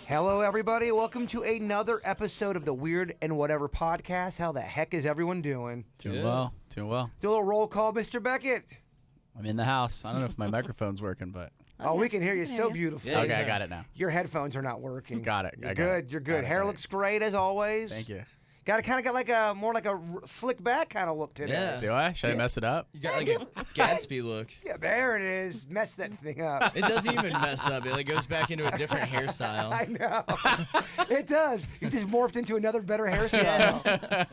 Hello, everybody. Welcome to another episode of the Weird and Whatever podcast. How the heck is everyone doing? Doing well. Doing well. Do a little roll call, Mr. Beckett. I'm in the house. I don't know if my microphone's working, but... Oh, we can hear you so beautifully. Yeah, okay, I got it now. Your headphones are not working. Got it. You're good. You're good. Hair looks great as always. Thank you. Got like a more like a slick back kind of look today. Yeah. Do I? Should I mess it up? You got like a Gatsby look. Yeah, there it is. Mess that thing up. It doesn't even mess up. It like goes back into a different hairstyle. I know. It does. You just morphed into another better hairstyle.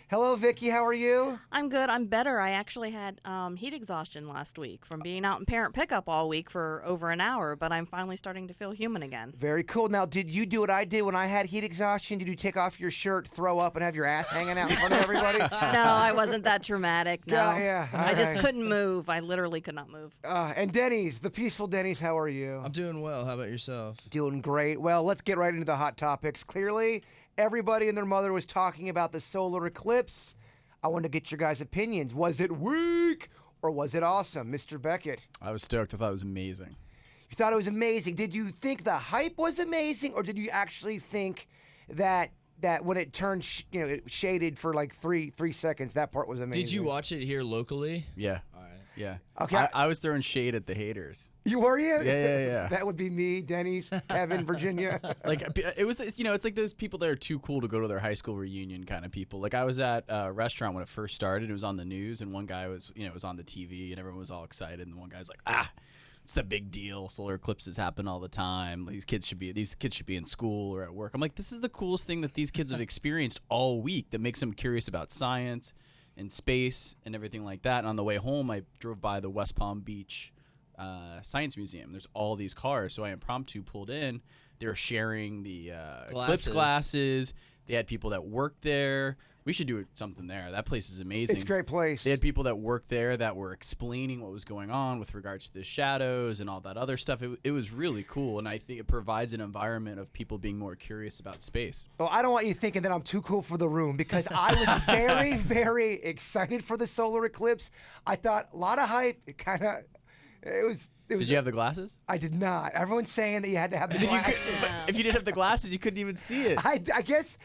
Hello, Vicky. How are you? I'm good. I'm better. I actually had heat exhaustion last week from being out in parent pickup all week for over an hour, but I'm finally starting to feel human again. Very cool. Now, did you do what I did when I had heat exhaustion? Did you take off your shirt, throw up, and have your ass hanging out in front of everybody? No, I wasn't that dramatic. No. Yeah. I just couldn't move. I literally could not move. And Denny's, the peaceful Denny's, how are you? I'm doing well. How about yourself? Doing great. Well, let's get right into the hot topics. Clearly, everybody and their mother was talking about the solar eclipse. I want to get your guys' opinions. Was it weak or was it awesome? Mr. Beckett. I was stoked. I thought it was amazing. You thought it was amazing. Did you think the hype was amazing, or did you actually think that when it turned it shaded for like three seconds, that part was amazing? Did you watch it here locally? Yeah. All right. Yeah. Okay. I was throwing shade at the haters. You were you? Yeah. That would be me, Denny's, Kevin, Virginia. Like, it was, it's like those people that are too cool to go to their high school reunion kind of people. Like, I was at a restaurant when it first started. It was on the news, and one guy was, it was on the TV, and everyone was all excited. And one guy's like, it's the big deal. Solar eclipses happen all the time. These kids should be in school or at work. I'm like, this is the coolest thing that these kids have experienced all week that makes them curious about science and space and everything like that. And on the way home, I drove by the West Palm Beach Science Museum. There's all these cars, so I impromptu pulled in. They were sharing the eclipse glasses. They had people that worked there. We should do something there. That place is amazing. It's a great place. They had people that worked there that were explaining what was going on with regards to the shadows and all that other stuff. It was really cool, and I think it provides an environment of people being more curious about space. Well, I don't want you thinking that I'm too cool for the room, because I was very, very excited for the solar eclipse. I thought a lot of hype. It was. Did you have the glasses? I did not. Everyone's saying that you had to have the glasses. If you didn't have the glasses, you couldn't even see it. I guess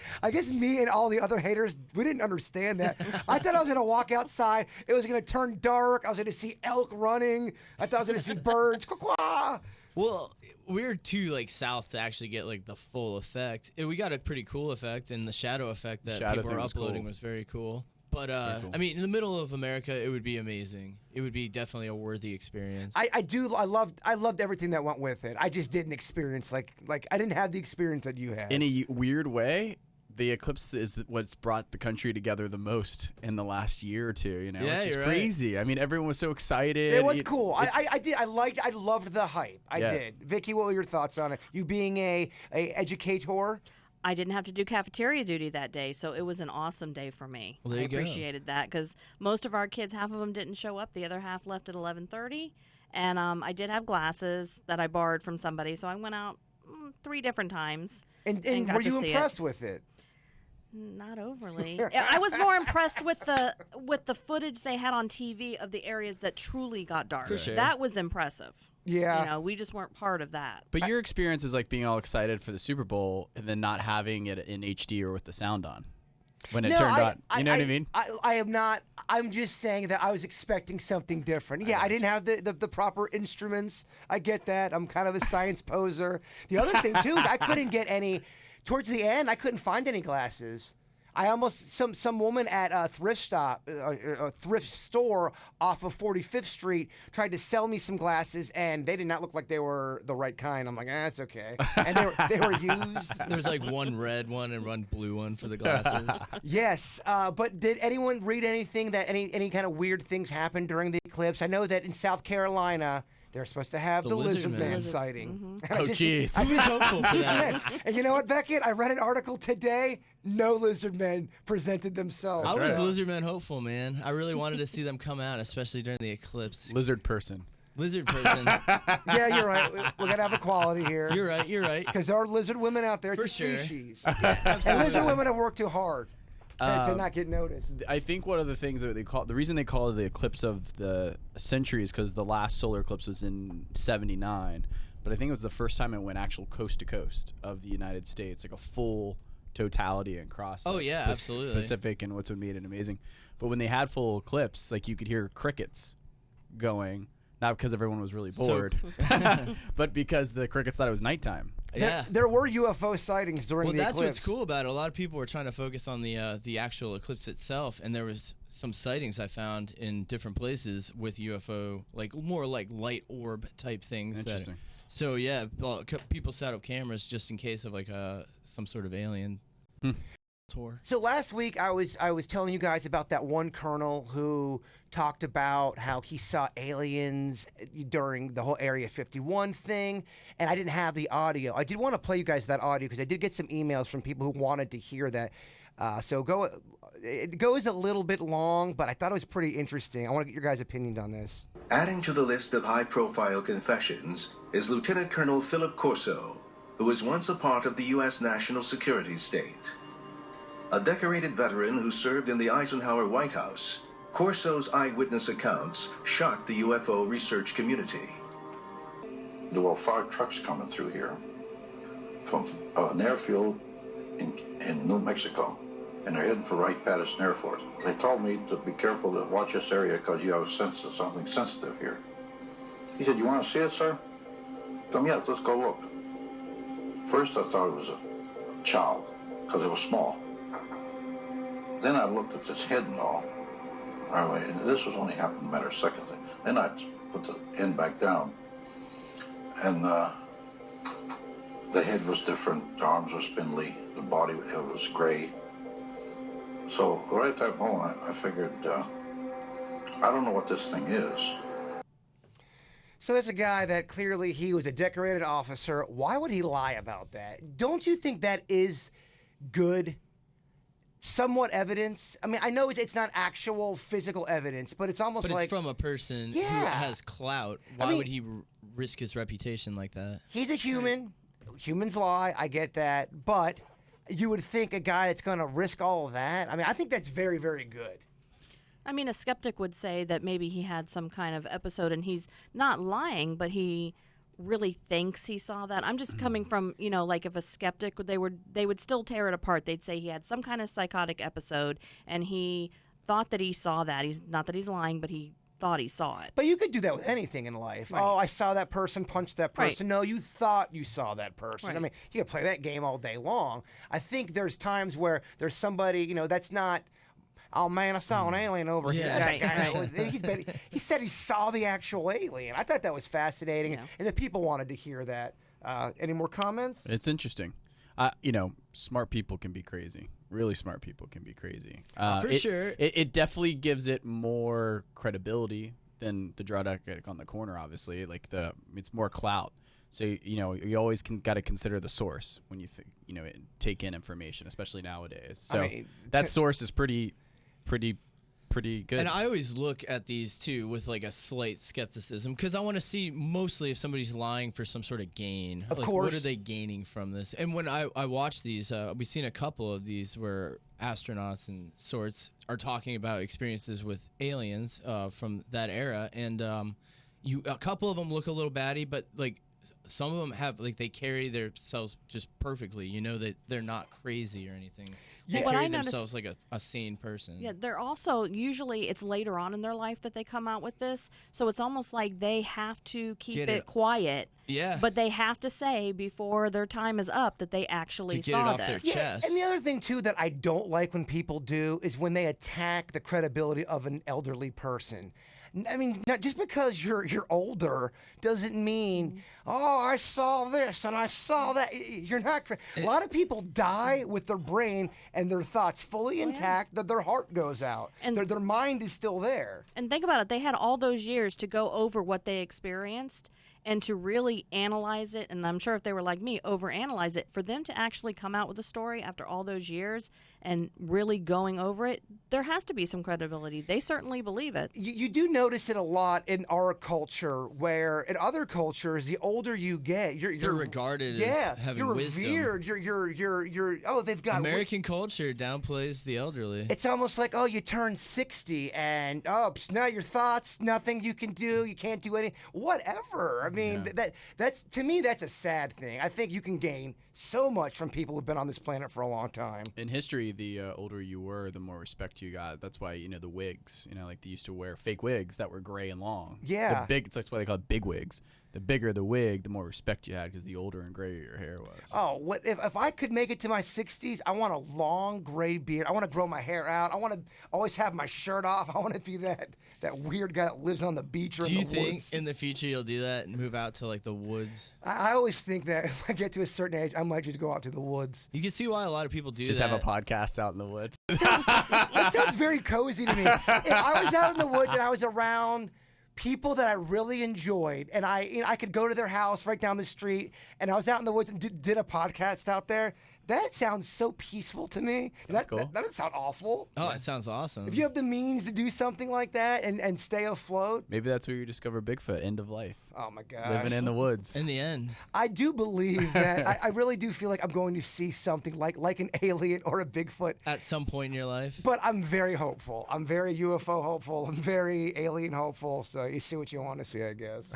me and all the other haters, we didn't understand that. I thought I was going to walk outside. It was going to turn dark. I was going to see elk running. I thought I was going to see birds. Quack. Well, we're too south to actually get the full effect. We got a pretty cool effect, and the shadow effect that people were uploading was very cool. But, cool. I mean, in the middle of America, it would be amazing. It would be definitely a worthy experience. I loved everything that went with it. I just didn't experience, I didn't have the experience that you had. In a weird way, the eclipse is what's brought the country together the most in the last year or two, Yeah, which is you're crazy. Right. I mean, everyone was so excited. It was cool. I loved the hype. I Yeah. did. Vicky, what were your thoughts on it? You being a educator? I didn't have to do cafeteria duty that day, so it was an awesome day for me. Well, there I you go. appreciated that, because most of our kids, half of them didn't show up. The other half left at 11:30, and I did have glasses that I borrowed from somebody, so I went out 3 different times. And got were to you see impressed with it? Not overly. I was more impressed with the footage they had on TV of the areas that truly got dark. For sure. That was impressive. Yeah. We just weren't part of that. But your experience is like being all excited for the Super Bowl and then not having it in HD or with the sound on when it turned on. You know what I mean? I am not. I'm just saying that I was expecting something different. Yeah, I didn't have the proper instruments. I get that. I'm kind of a science poser. The other thing, too, is I couldn't get any. Towards the end, I couldn't find any glasses. I almost some woman at a thrift store off of 45th Street tried to sell me some glasses, and they did not look like they were the right kind. I'm like, that's okay. And they were used. There's one red one and one blue one for the glasses. Yes, but did anyone read anything that any kind of weird things happened during the eclipse? I know that in South Carolina, they're supposed to have the lizard man sighting. Mm-hmm. Oh, jeez. I was hopeful for that. And you know what, Beckett? I read an article today. No lizard men presented themselves. I was lizard man hopeful, man. I really wanted to see them come out, especially during the eclipse. Lizard person. Lizard person. Yeah, you're right. We're going to have equality here. You're right. Because there are lizard women out there. It's For a sure. species. Yeah, And absolutely. lizard women have worked too hard to not get noticed. I think one of the things that the reason they call it the eclipse of the century is because the last solar eclipse was in '79, but I think it was the first time it went actual coast to coast of the United States, like a full totality and cross. Oh like, yeah, absolutely. Pacific and what's what made it amazing. But when they had full eclipse, like you could hear crickets going, not because everyone was really bored, but because the crickets thought it was nighttime. Yeah, there were UFO sightings during the eclipse. Well, that's what's cool about it. A lot of people were trying to focus on the actual eclipse itself, and there was some sightings I found in different places with UFO, like more like light orb type things. Interesting. So yeah, people set up cameras just in case of like some sort of alien tour. So last week I was telling you guys about that one colonel who talked about how he saw aliens during the whole Area 51 thing, and I didn't have the audio. I did want to play you guys that audio because I did get some emails from people who wanted to hear that. It goes a little bit long, but I thought it was pretty interesting. I want to get your guys' opinions on this. Adding to the list of high-profile confessions is Lieutenant Colonel Philip Corso, who was once a part of the U.S. national security state. A decorated veteran who served in the Eisenhower White House, Corso's eyewitness accounts shocked the UFO research community. There were 5 trucks coming through here from an airfield in New Mexico, and they're heading for Wright-Patterson Air Force. They told me to be careful to watch this area because you have a sense of something sensitive here. He said, "You want to see it, sir?" I told him, "Yeah, let's go look." First, I thought it was a child because it was small. Then I looked at this head and all. Right, and this was only happened a matter of seconds. Then I put the end back down, and the head was different, the arms were spindly, the body it was gray. So right at that moment, I figured, I don't know what this thing is. So there's a guy that clearly he was a decorated officer. Why would he lie about that? Don't you think that is good? Somewhat evidence. I mean, I know it's not actual physical evidence, but it's almost but like... it's from a person who has clout. Why would he risk his reputation like that? He's a human. Humans lie. I get that. But you would think a guy that's going to risk all of that. I mean, I think that's very, very good. I mean, a skeptic would say that maybe he had some kind of episode and he's not lying, but he really thinks he saw that. I'm just coming from, like if a skeptic, they would still tear it apart. They'd say he had some kind of psychotic episode and he thought that he saw that. He's not that he's lying, but he thought he saw it. But you could do that with anything in life. Right. Oh, I saw that person punch that person. Right. No, you thought you saw that person. Right. I mean, you can play that game all day long. I think there's times where there's somebody, that's not... Oh man, I saw an alien over here. That guy, he said he saw the actual alien. I thought that was fascinating, and the people wanted to hear that. Any more comments? It's interesting. Smart people can be crazy. Really smart people can be crazy. For sure. It definitely gives it more credibility than the draw deck on the corner. Obviously, it's more clout. So you always got to consider the source when you take in information, especially nowadays. So that source is pretty good. And I always look at these too with like a slight skepticism because I want to see mostly if somebody's lying for some sort of gain. Of course. What are they gaining from this? And when I watch these, we've seen a couple of these where astronauts and sorts are talking about experiences with aliens from that era, and a couple of them look a little batty, but like some of them have they carry themselves just perfectly. That they're not crazy or anything. They carry themselves like a sane person. Yeah, they're also, usually it's later on in their life that they come out with this, so it's almost like they have to keep it quiet. Yeah. But they have to say before their time is up that they actually saw this. Their chest. And the other thing, too, that I don't like when people do is when they attack the credibility of an elderly person. I mean, just because you're older doesn't mean, oh, I saw this and I saw that. You're not. A lot of people die with their brain and their thoughts fully intact, that their heart goes out. And their mind is still there. And think about it. They had all those years to go over what they experienced and to really analyze it. And I'm sure if they were like me, overanalyze it. For them to actually come out with a story after all those years and really going over it, there has to be some credibility. They certainly believe it. You do notice it a lot in our culture, where in other cultures, the older you get, they're regarded as having wisdom. You're revered. They've got American culture downplays the elderly. It's almost like, you turn 60 and now your thoughts, nothing you can do, you can't do anything, whatever. mean, that's to me, that's a sad thing. I think you can gain so much from people who've been on this planet for a long time. In history, the older you were, the more respect you got. That's why, the wigs, like they used to wear fake wigs that were gray and long. Yeah. That's why they call it big wigs. The bigger the wig, the more respect you had because the older and grayer your hair was. Oh, what if I could make it to my 60s? I want a long gray beard. I want to grow my hair out. I want to always have my shirt off. I want to be that weird guy that lives on the beach or Do in you the think woods. in the future you'll do that and move out to like the woods? I always think that if I get to a certain age, I might just go out to the woods. You can see why a lot of people do Just that. have a podcast out in the woods. That sounds very cozy to me. If I was out in the woods and I was around people that I really enjoyed, and I could go to their house right down the street, and I was out in the woods and did a podcast out there, that sounds so peaceful to me. Sounds cool. That doesn't sound awful. Oh, it sounds awesome. If you have the means to do something like that and stay afloat, Maybe that's where you discover Bigfoot, end of life. oh my gosh. Living in the woods. in the end. I do believe that. I really do feel like I'm going to see something like an alien or a Bigfoot. At some point in your life. But I'm very hopeful. I'm very UFO hopeful. I'm very alien hopeful. So you see what you want to see, I guess.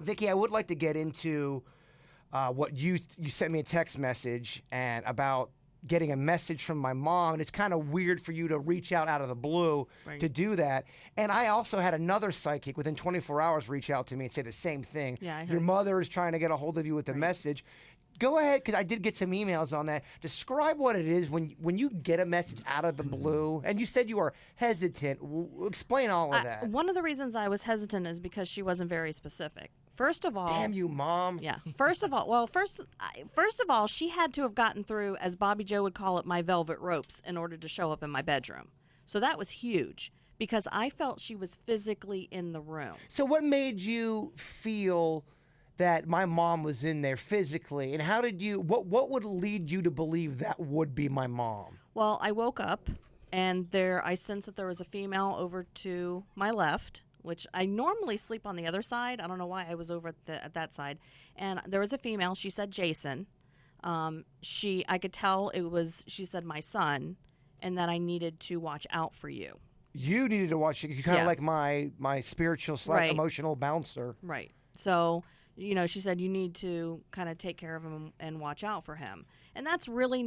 Vicky, I would like to get into what you sent me a text message and about getting a message from my mom. And it's kind of weird for you to reach out of the blue Right. to do that. And I also had another psychic within 24 hours reach out to me and say the same thing. Yeah, I Your heard. mother is trying to get a hold of you with a message. Go ahead, because I did get some emails on that. Describe what it is when you get a message out of the blue. And you said you are hesitant. Explain all of that. One of the reasons I was hesitant is because she wasn't very specific. First of all, Damn you, Mom. Yeah. First of all, she had to have gotten through, as Bobby Joe would call it, my velvet ropes in order to show up in my bedroom. So that was huge because I felt she was physically in the room. So what made you feel that my mom was in there physically? And how did you, what would lead you to believe that would be my mom? Well, I woke up and I sensed that there was a female over to my left, which I normally sleep on the other side. I don't know why I was over at that side. And there was a female. She said Jason. I could tell she said my son, and that I needed to watch out for you. You needed to watch it. You kind of Yeah. like my spiritual / Right. emotional bouncer. Right. So, she said you need to kind of take care of him and watch out for him. And that's really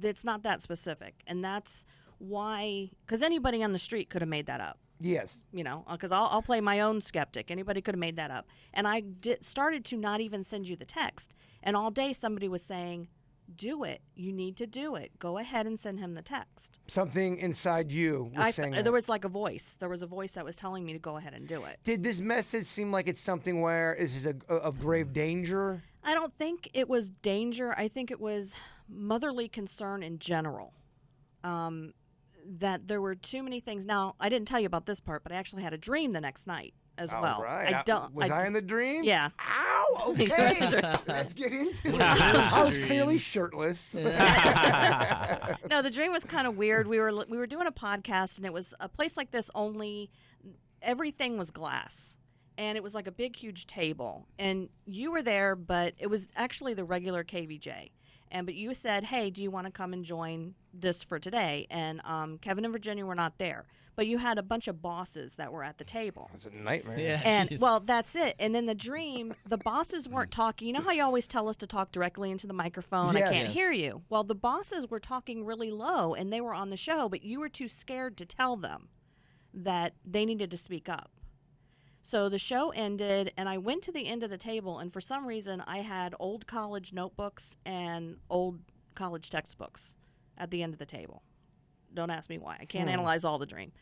it's not that specific. And that's why, because anybody on the street could have made that up. Yes. Because I'll play my own skeptic. Anybody could have made that up. And I started to not even send you the text. And all day somebody was saying, do it. You need to do it. Go ahead and send him the text. Something inside you was saying that. There was like a voice. There was a voice that was telling me to go ahead and do it. Did this message seem like it's something where is of grave danger? I don't think it was danger. I think it was motherly concern in general. That there were too many things. Now, I didn't tell you about this part, but I actually had a dream the next night as well. All right. Was I in the dream? Yeah. Ow! Okay. Let's get into it. I was clearly shirtless. No, the dream was kind of weird. We were doing a podcast, and it was a place like this. Only everything was glass, and it was like a big, huge table. And you were there, but it was actually the regular KVJ. But you said, "Hey, do you want to come and join this for today?" And Kevin and Virginia were not there, but you had a bunch of bosses that were at the table. It's a nightmare. Yeah. And jeez. well, that's it. And then the dream, the bosses weren't talking. You know how you always tell us to talk directly into the microphone? Yes. I can't Yes. hear you. Well, the bosses were talking really low, and they were on the show, but you were too scared to tell them that they needed to speak up. So the show ended, and I went to the end of the table, and for some reason, I had old college notebooks and old college textbooks at the end of the table. Don't ask me why. I can't analyze all the dream.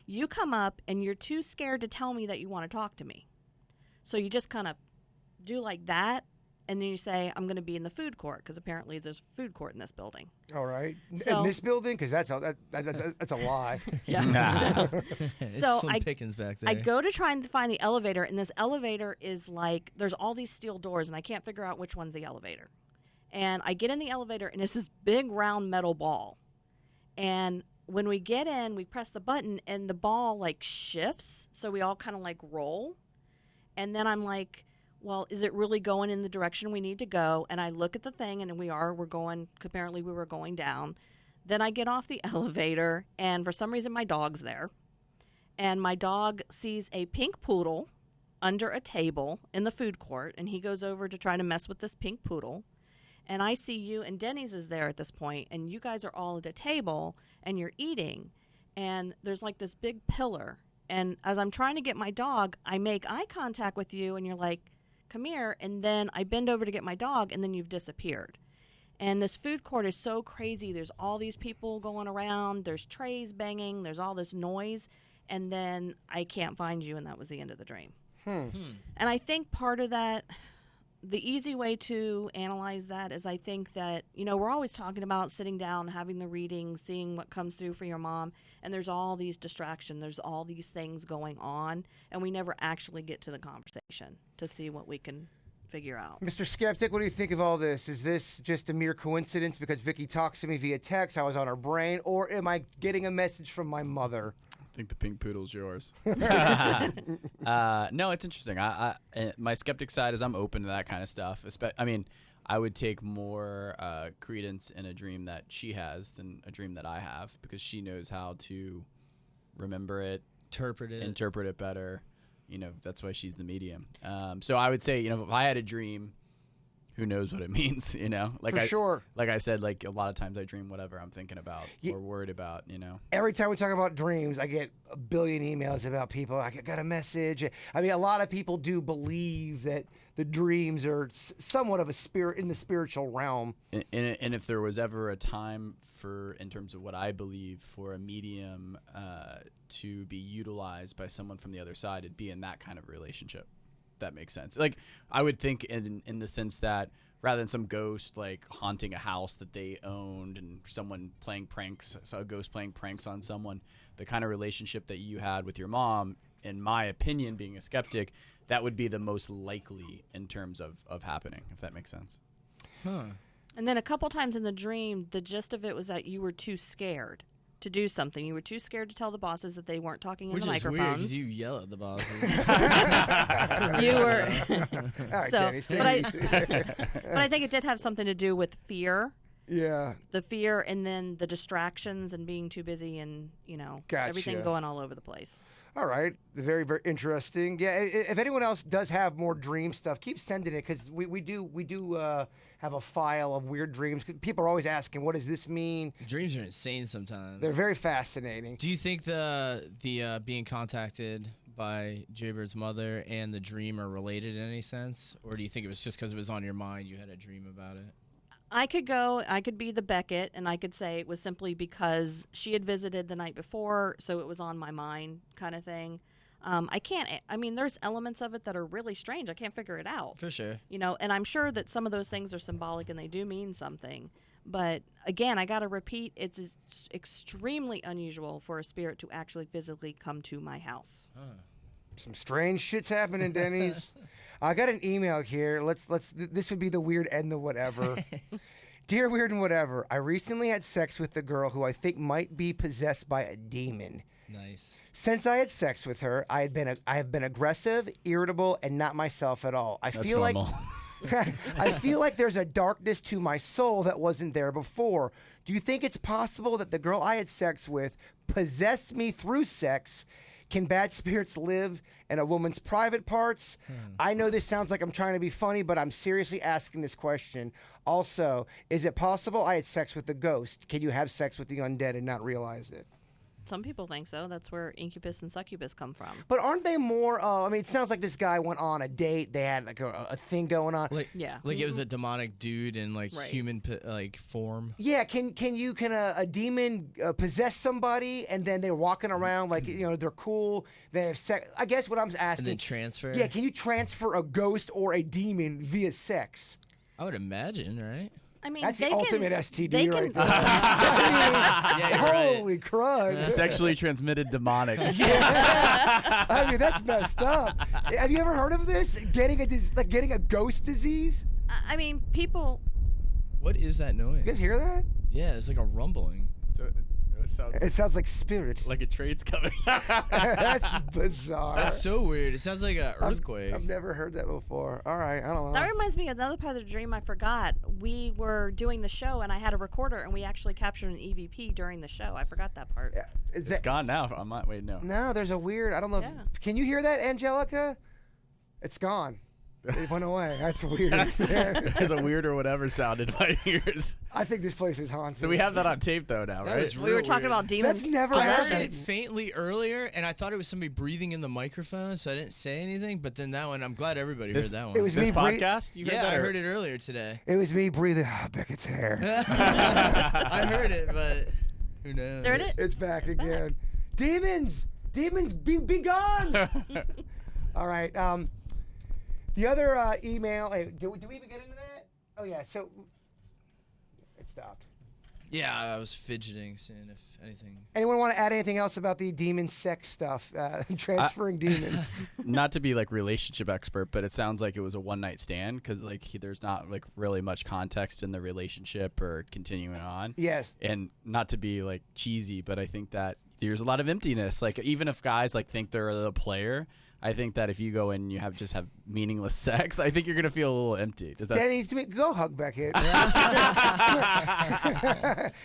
You come up, and you're too scared to tell me that you want to talk to me. So you just kind of do like that, and then you say, I'm going to be in the food court, because apparently there's a food court in this building. All right. So- in this building? Because that's a lie. It's So Slim Pickens back there. I go to try and find the elevator, and this elevator is like, there's all these steel doors, and I can't figure out which one's the elevator. And I get in the elevator, and it's this big round metal ball. And when we get in, we press the button, and the ball like shifts, so we all kind of like roll. And then I'm like, well, is it really going in the direction we need to go? And I look at the thing, and apparently we were going down. Then I get off the elevator, and for some reason my dog's there. And my dog sees a pink poodle under a table in the food court, and he goes over to try to mess with this pink poodle. And I see you, and Denny's is there at this point, and you guys are all at a table, and you're eating. And there's like this big pillar. And as I'm trying to get my dog, I make eye contact with you, and you're like, come here. And then I bend over to get my dog, and then you've disappeared. And this food court is so crazy. There's all these people going around. There's trays banging. There's all this noise. And then I can't find you, and that was the end of the dream. And I think part of that, the easy way to analyze that is I think that, we're always talking about sitting down, having the reading, seeing what comes through for your mom, and there's all these distractions, there's all these things going on, and we never actually get to the conversation to see what we can figure out. Mr. Skeptic, what do you think of all this? Is this just a mere coincidence because Vicky talks to me via text, I was on her brain, or am I getting a message from my mother? I think the pink poodle's yours. No, it's interesting. My skeptic side is I'm open to that kind of stuff. I would take more credence in a dream that she has than a dream that I have, because she knows how to remember it, interpret it better. That's why she's the medium. So I would say, if I had a dream, who knows what it means, Sure. Like I said, like a lot of times I dream whatever I'm thinking about or worried about, Every time we talk about dreams, I get a billion emails about people. I got a message. I mean, a lot of people do believe that the dreams are somewhat of a spirit in the spiritual realm. And if there was ever a time in terms of what I believe, for a medium to be utilized by someone from the other side, it'd be in that kind of relationship. That makes sense. Like, I would think in the sense that rather than some ghost like haunting a house that they owned and someone playing pranks, so a ghost playing pranks on someone, the kind of relationship that you had with your mom, in my opinion, being a skeptic, that would be the most likely in terms of happening, if that makes sense. And then a couple times in the dream, the gist of it was that you were too scared to do something. You were too scared to tell the bosses that they weren't talking in the microphones. Which is weird, because you yell at the bosses. You were. All right, So, Danny, but I think it did have something to do with fear. Yeah. The fear, and then the distractions and being too busy, and Gotcha. everything going all over the place. All right. Very, very interesting. Yeah. If anyone else does have more dream stuff, keep sending it, because we do have a file of weird dreams. 'Cause people are always asking, what does this mean? Dreams are insane sometimes. They're very fascinating. Do you think the being contacted by Jaybird's mother and the dream are related in any sense? Or do you think it was just because it was on your mind, you had a dream about it? I could be the Beckett, and I could say it was simply because she had visited the night before, so it was on my mind kind of thing. There's elements of it that are really strange. I can't figure it out. For sure. And I'm sure that some of those things are symbolic and they do mean something. But again, I got to repeat, it's extremely unusual for a spirit to actually physically come to my house. Some strange shit's happening, Denny's. I got an email here. This would be the weird and the whatever. Dear Weird and Whatever, I recently had sex with a girl who I think might be possessed by a demon. Nice. Since I had sex with her, I have been aggressive, irritable, and not myself at all. That's normal. I feel like there's a darkness to my soul that wasn't there before. Do you think it's possible that the girl I had sex with possessed me through sex? Can bad spirits live in a woman's private parts? I know this sounds like I'm trying to be funny, but I'm seriously asking this question. Also, is it possible I had sex with a ghost? Can you have sex with the undead and not realize it? Some people think so. That's where incubus and succubus come from. But aren't they more? It sounds like this guy went on a date. They had like a thing going on. Yeah. Like it was a demonic dude in Right. human form. Yeah. Can a demon possess somebody and then they're walking around like they're cool? They have sex. I guess what I'm asking. And then transfer. Yeah. Can you transfer a ghost or a demon via sex? I would imagine, right? I mean, That's they the ultimate can, STD they right can, there. Yeah, you're right. Holy crud. Sexually transmitted demonic. Yeah. I mean, that's messed up. Have you ever heard of this? Getting a ghost disease? I mean, people. What is that noise? You guys hear that? Yeah, it's like a rumbling. It sounds like spirit. like a trade's coming. That's bizarre. That's so weird. It sounds like an earthquake. I've never heard that before. All right, I don't know. That reminds me of another part of the dream I forgot. We were doing the show, and I had a recorder, and we actually captured an EVP during the show. I forgot that part. Yeah. It's gone now. Wait, no. No, there's a weird. I don't know. Yeah. Can you hear that, Angelica? It's gone. It went away. That's weird. There's a weird or whatever sound in my ears. I think this place is haunted. So we have that on tape though now, That right? was We were real talking weird. about demons. That's never I heard happened. it faintly earlier, and I thought it was somebody breathing in the microphone, so I didn't say anything. But then that one, I'm glad everybody heard that one. It was This me. podcast? You heard yeah, that I or- heard it earlier today. It was me breathing. Beckett's hair. I heard it, but who knows? There it is. It's back again. Demons, be gone. All right. The other email. Hey, do we even get into that? Oh yeah. So it stopped. Yeah, I was fidgeting, seeing if anything. Anyone want to add anything else about the demon sex stuff? Transferring demons. Not to be like relationship expert, but it sounds like it was a one night stand because like there's not like really much context in the relationship or continuing on. Yes. And not to be like cheesy, but I think that there's a lot of emptiness. Like even if guys like think they're the player, I think that if you go in and you just have meaningless sex, I think you're gonna feel a little empty. Does that? Danny's to me. Go hug Beckett.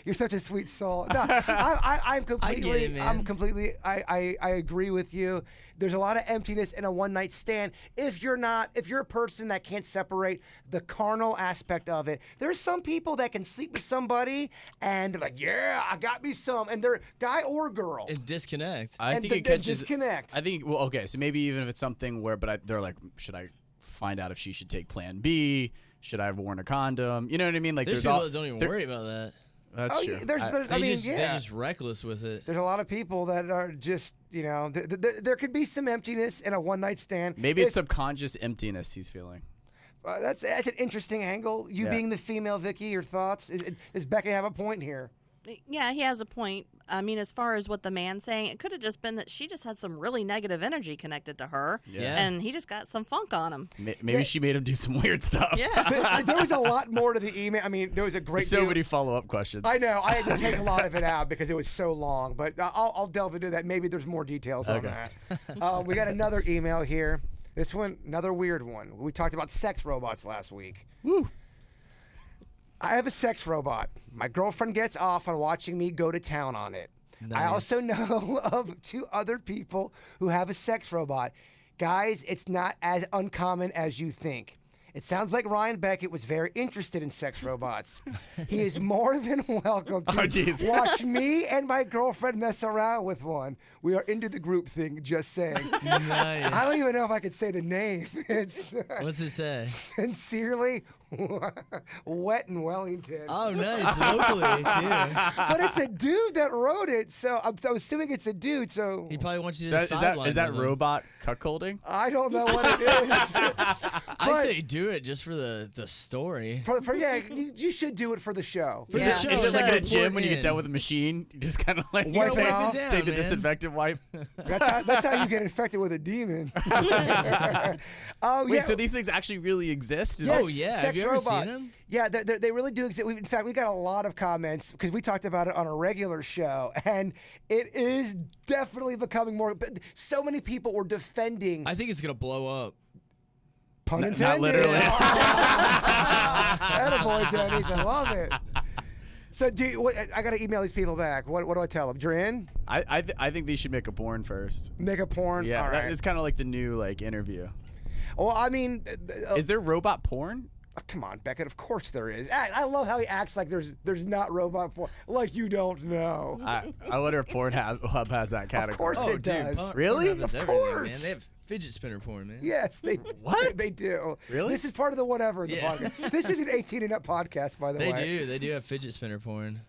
You're such a sweet soul. No, I'm completely. I get it, man. I'm completely. I agree with you. There's a lot of emptiness in a one night stand. If you're a person that can't separate the carnal aspect of it, there's some people that can sleep with somebody and they're like, yeah, I got me some, and they're guy or girl. And disconnect. I and think it then catches. disconnect. I think. Well, okay. So maybe even if it's something where, they're like, should I find out if she should take Plan B? Should I have worn a condom? You know what I mean? Like There's there's people all. that don't even there- worry about that. That's Oh, true. yeah, there's I mean, yeah. They're just reckless with it. There's a lot of people that are just, there could be some emptiness in a one night stand. Maybe it's subconscious emptiness he's feeling. That's an interesting angle. You Yeah. being the female, Vicky, your thoughts? Does Becca have a point here? Yeah, he has a point. I mean, as far as what the man's saying, it could have just been that she just had some really negative energy connected to her, Yeah. and he just got some funk on him. Maybe she made him do some weird stuff. Yeah. There was a lot more to the email. I mean, there was a great So deal. many follow-up questions. I know. I had to take a lot of it out because it was so long, but I'll delve into that. Maybe there's more details on Okay. that. We got another email here. This one, another weird one. We talked about sex robots last week. Woo. I have a sex robot. My girlfriend gets off on watching me go to town on it. I Nice. also know of 2 other people who have a sex robot. Guys, it's not as uncommon as you think. It sounds like Ryan Beckett was very interested in sex robots. He is more than welcome to jeez. watch me and my girlfriend mess around with one. We are into the group thing, just saying. Nice. I don't even know if I could say the name. It's What's it say? Sincerely, Wet in Wellington. Oh, nice. Locally, too. But it's a dude that wrote it, so I'm assuming it's a dude. So He probably wants you So to is that sideline with him. robot cuckolding? I don't know what it is. I But- say do it just for the story. for you should do it for the show. For the Yeah. show. Is it like in a Pour gym when you in. get done with the machine? You just kind of like Wipe it take, off. take the man. disinfectant wipe. That's how you get infected with a demon. Oh Wait, yeah. so these things actually really exist? Is Yes, Oh, yeah. Have sex you ever robot. seen them? Yeah, they really do exist. In fact, we got a lot of comments because we talked about it on a regular show, and it is definitely becoming more. But so many people were defending. I think it's going to blow up. Pun Not intended. literally. Attaboy, Denny's. I love it. So I got to email these people back. What do I tell them? You're in? I think they should make a porn first. Make a porn? Yeah, All right. it's kind of like the new like interview. Well, I mean, Is there robot porn? come on, Beckett. Of course there is. I love how he acts like there's not robot porn. Like you don't know. I wonder if Pornhub has that category. Of course Oh, it dude. does. Really? Pornhub is Of everything, course. man. They have fidget spinner porn, man. Yes, they What? they do. Really? This is part of the whatever in the Yeah. podcast. This is an 18 and up podcast, by the They way. do. They do have fidget spinner porn.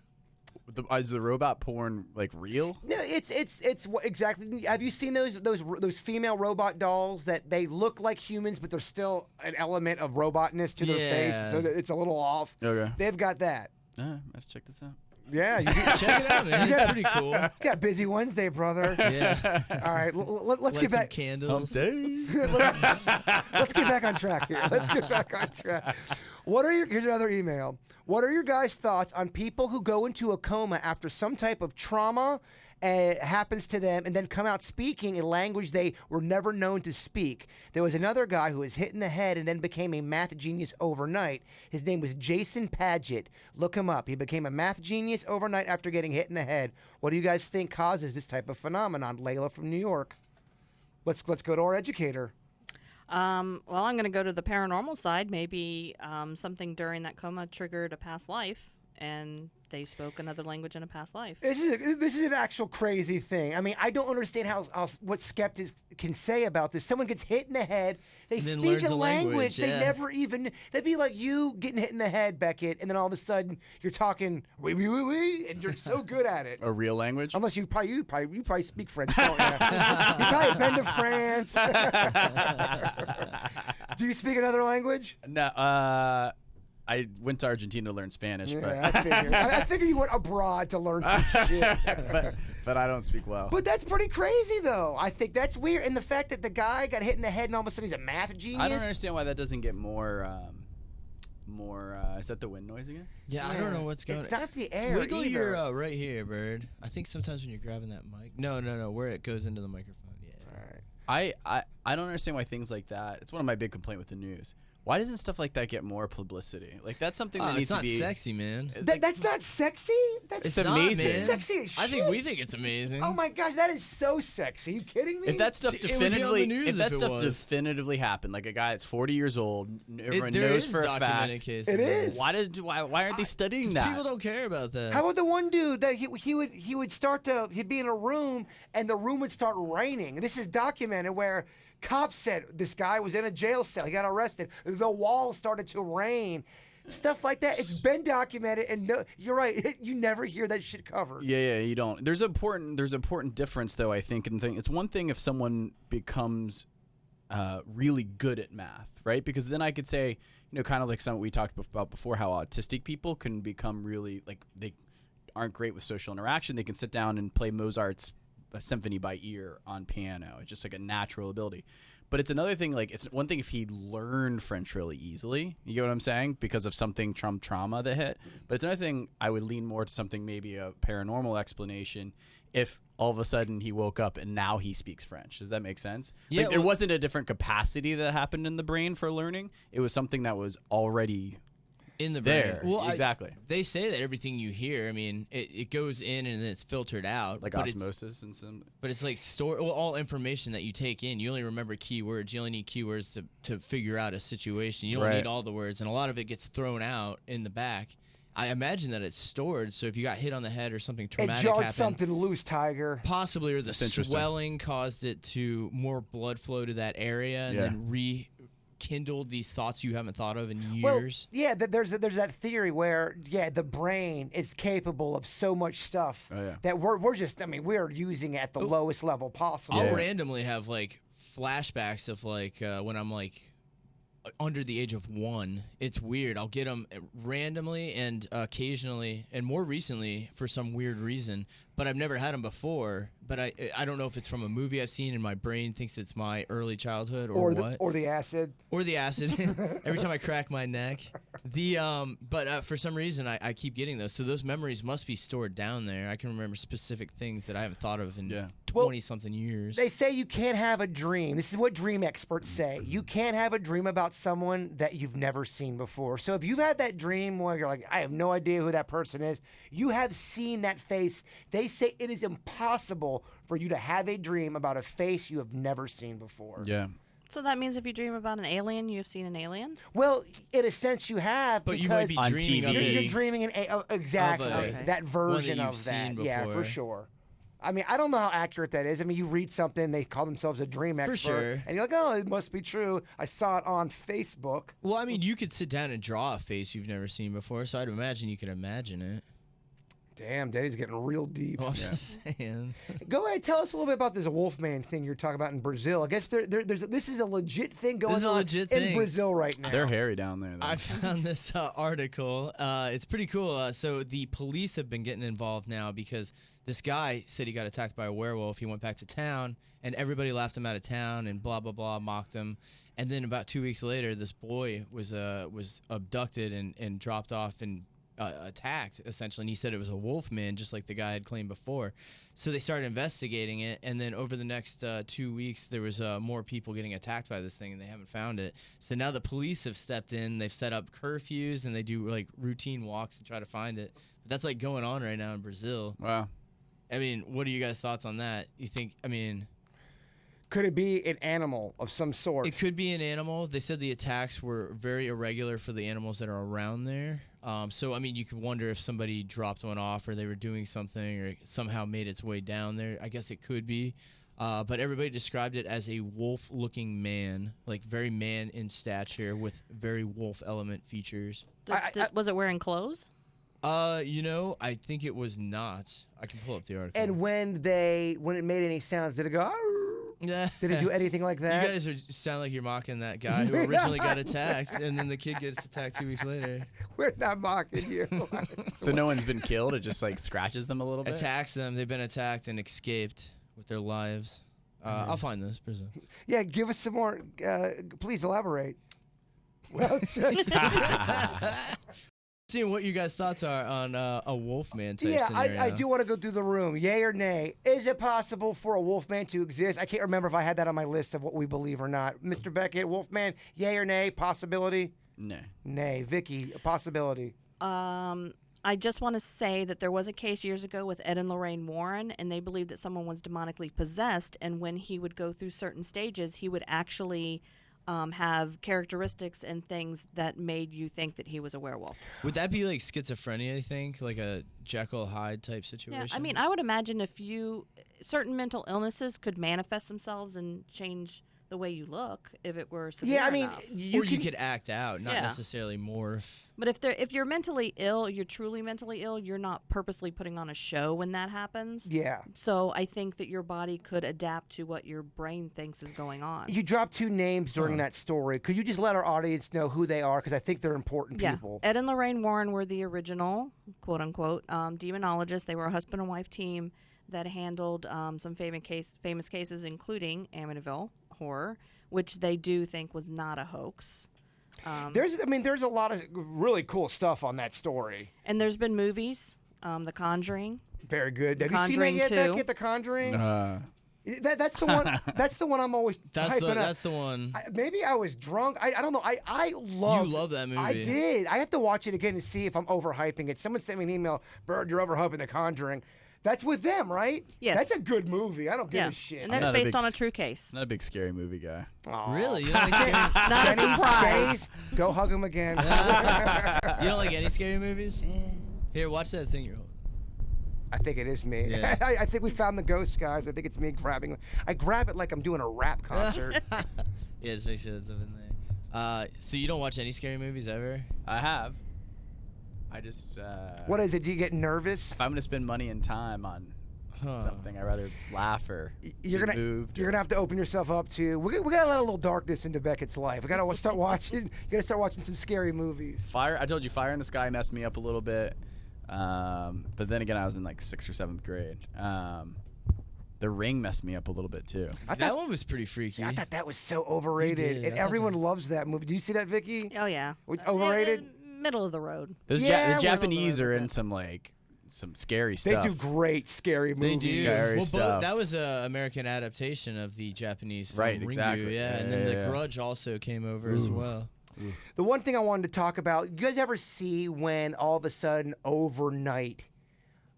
Is the robot porn like real? No, it's what exactly. Have you seen those female robot dolls that they look like humans, but there's still an element of robotness to their face, Yeah. so that it's a little off. Okay. They've got that. Let's check this out. Yeah, you get, Check it out, man. It's pretty cool. got busy Wednesday, brother. Yeah. All right, let's Light get some back. candles. Let's get back on track here. Let's get back on track. Here's another email. What are your guys' thoughts on people who go into a coma after some type of trauma happens to them and then come out speaking a language they were never known to speak? There was another guy who was hit in the head and then became a math genius overnight. His name was Jason Paget. Look him up. He became a math genius overnight after getting hit in the head. What do you guys think causes this type of phenomenon? Layla from New York. Let's go to our educator. Well, I'm going to go to the paranormal side. Maybe something during that coma triggered a past life, and they spoke another language in a past life. This is an actual crazy thing. I mean, I don't understand how what skeptics can say about this. Someone gets hit in the head, they And then speak learns a the language they yeah. never even. That'd be like you getting hit in the head, Beckett, and then all of a sudden you're talking wee wee wee wee, and you're so good at it. A real language? Unless you probably speak French, don't you? You probably been to France. Do you speak another language? No, I went to Argentina to learn Spanish, Yeah, I figured. I figured you went abroad to learn some shit. but I don't speak well. But that's pretty crazy, though. I think that's weird. And the fact that the guy got hit in the head and all of a sudden he's a math genius. I don't understand why that doesn't get more. Is that the wind noise again? Yeah, I don't know what's going on. It's not the air Wiggle either. your right here, bird. I think sometimes when you're grabbing that mic. No, where it goes into the microphone. Yeah. All right. I don't understand why things like that. It's one of my big complaints with the news. Why doesn't stuff like that get more publicity? Like that's something that needs it's not to be sexy, man. That's not sexy. That's It's amazing. Not, man. sexy as I think shit. we think it's amazing. Oh my gosh, that is so sexy. You kidding me? If that stuff It would be on the definitively, news if that if it stuff was. definitively happened, like a guy that's 40 years old, everyone There knows is for a documented fact. cases. It is. Why aren't they studying that? People don't care about that. How about the one dude that he would start to he'd be in a room and the room would start raining. This is documented where cops said this guy was in a jail cell. He got arrested. The walls started to rain. Stuff like that. It's been documented, and no, you're right. You never hear that shit covered. Yeah, you don't. There's important difference though. I think, and it's one thing if someone becomes really good at math, right? Because then I could say, kind of like something we talked about before, how autistic people can become really like they aren't great with social interaction. They can sit down and play Mozart's symphony by ear on piano. It's just like a natural ability. But it's another thing, like it's one thing if he learned French really easily, you get what I'm saying, because of something trauma that hit. But it's another thing I would lean more to something maybe a paranormal explanation if all of a sudden he woke up and now he speaks French. Does that make sense? Yeah, Like, there wasn't a different capacity that happened in the brain for learning. It was something that was already in the there. brain. Well, Exactly. They say that everything you hear, I mean, it goes in and then it's filtered out. Like but it's- osmosis and some. But it's like all information that you take in. You only remember keywords. You only need keywords to figure out a situation. You don't Right. need all the words, and a lot of it gets thrown out in the back. I imagine that it's stored. So if you got hit on the head or something It traumatic jarred happened, something loose, Tiger. possibly, or the That's interesting. swelling caused it to more blood flow to that area, and Yeah. then rekindled these thoughts you haven't thought of in Well, years. yeah, there's that theory where the brain is capable of so much stuff Oh, yeah. that we're just we're using it at the lowest level possible. I'll Yeah. randomly have like flashbacks of like when I'm like under the age of 1. It's weird. I'll get them randomly and occasionally, and more recently for some weird reason. But I've never had them before. But I don't know if it's from a movie I've seen and my brain thinks it's my early childhood or what. or the acid. Or the acid. Every time I crack my neck. But for some reason I keep getting those. So those memories must be stored down there. I can remember specific things that I haven't thought of in 20 something years. They say you can't have a dream. This is what dream experts say. You can't have a dream about someone that you've never seen before. So if you've had that dream where you're like, I have no idea who that person is, you have seen that face. They say it is impossible for you to have a dream about a face you have never seen before. Yeah. So that means if you dream about an alien, you've seen an alien? Well, in a sense, you have. But because you might be On dreaming of TV. You're it. dreaming exactly Okay. that version you've of that. seen Yeah, for before. sure. I mean, I don't know how accurate that is. I mean, you read something, they call themselves a dream expert, sure. and you're like, oh, it must be true. I saw it on Facebook. Well, I mean, you could sit down and draw a face you've never seen before, so I'd imagine you could imagine it. Damn, Daddy's getting real deep. Well, I'm just saying. Go ahead, tell us a little bit about this Wolfman thing you're talking about in Brazil. I guess this is a legit thing going This is a on legit in thing. Brazil right now. They're hairy down there, though. I found this article. It's pretty cool. So the police have been getting involved now because this guy said he got attacked by a werewolf. He went back to town, and everybody laughed him out of town and blah, blah, blah, mocked him. And then about 2 weeks later, this boy was abducted and dropped off and attacked, essentially. And he said it was a wolf man, just like the guy had claimed before. So they started investigating it. And then over the next 2 weeks, there was more people getting attacked by this thing, and they haven't found it. So now the police have stepped in. They've set up curfews, and they do like routine walks to try to find it. But that's like going on right now in Brazil. Wow. I mean, what are you guys' thoughts on that? You think, I mean... Could it be an animal of some sort? It could be an animal. They said the attacks were very irregular for the animals that are around there. So, I mean, you could wonder if somebody dropped one off or they were doing something or it somehow made its way down there. I guess it could be. But everybody described it as a wolf-looking man, like very man in stature with very wolf element features. Was it wearing clothes? I think it was not. I can pull up the article. And when it made any sounds, did it go? Yeah. Did it do anything like that? You guys sound like you're mocking that guy who originally got attacked, and then the kid gets attacked 2 weeks later. We're not mocking you. So no one's been killed. It just like scratches them a little bit. Attacks them. They've been attacked and escaped with their lives. I'll find this. Yeah, give us some more. Please elaborate. Well, Seeing what you guys' thoughts are on a Wolfman type yeah, scenario. I do want to go through the room. Yay or nay? Is it possible for a Wolfman to exist? I can't remember if I had that on my list of what we believe or not. Mr. Beckett, Wolfman, yay or nay? Possibility? No. Nay. Vicky, a possibility. I just want to say that there was a case years ago with Ed and Lorraine Warren, and they believed that someone was demonically possessed, and when he would go through certain stages, he would actually have characteristics and things that made you think that he was a werewolf. Would that be like schizophrenia, I think? Like a Jekyll Hyde type situation? Yeah, I mean, I would imagine certain mental illnesses could manifest themselves and change the way you look if it were severe Yeah, I mean, enough. you could act out, not Yeah. necessarily morph. But if you're mentally ill, you're truly mentally ill, you're not purposely putting on a show when that happens. Yeah. So I think that your body could adapt to what your brain thinks is going on. You dropped two names during that story. Could you just let our audience know who they are? Because I think they're important Yeah. people. Ed and Lorraine Warren were the original, quote unquote, demonologists. They were a husband and wife team that handled some famous cases, including Amityville Horror, which they do think was not a hoax. There's a lot of really cool stuff on that story. And there's been movies, The Conjuring. Very good. Have Conjuring you seen that yet, 2. Beckett, The Conjuring? That's the one. That's the one I'm always hyping up. That's the one. Maybe I was drunk. I don't know. I love. You love that movie. I did. I have to watch it again to see if I'm overhyping it. Someone sent me an email. Bird, you're overhyping The Conjuring. That's with them, right? Yes. That's a good movie. I don't give Yeah. a shit. And that's not a based big on a s- true case. Not a big scary movie guy. Aw. Really? You don't like scary, Not a Denny's surprise. Days, go hug him again. you don't like any scary movies? Here, watch that thing you're holding. I think it is me. Yeah. I think we found the ghost, guys. I think it's me grabbing. I grab it like I'm doing a rap concert. Yeah, just make sure that's up in there. So you don't watch any scary movies ever? I have. I just. What is it? Do you get nervous? If I'm gonna spend money and time on something, I'd rather laugh or You're get gonna moved. you're gonna have to open yourself up to. We gotta let a little darkness into Beckett's life. We gotta start watching. You gotta start watching some scary movies. Fire. I told you, Fire in the Sky messed me up a little bit. But then again, I was in like 6th or 7th grade. The Ring messed me up a little bit too. That one was pretty freaky. I thought that was so overrated, did. and I thought everyone loves that movie. Do you see that, Vicky? Oh, yeah. Overrated? Middle of the road. Those Yeah, the Japanese are with in some scary They stuff. do great scary They movies. do. Scary Well, stuff. that was an American adaptation of the Japanese film Right, Ringu, exactly. Yeah, and Yeah, then yeah, The yeah. Grudge also came over as well. The one thing I wanted to talk about, you guys ever see when all of a sudden overnight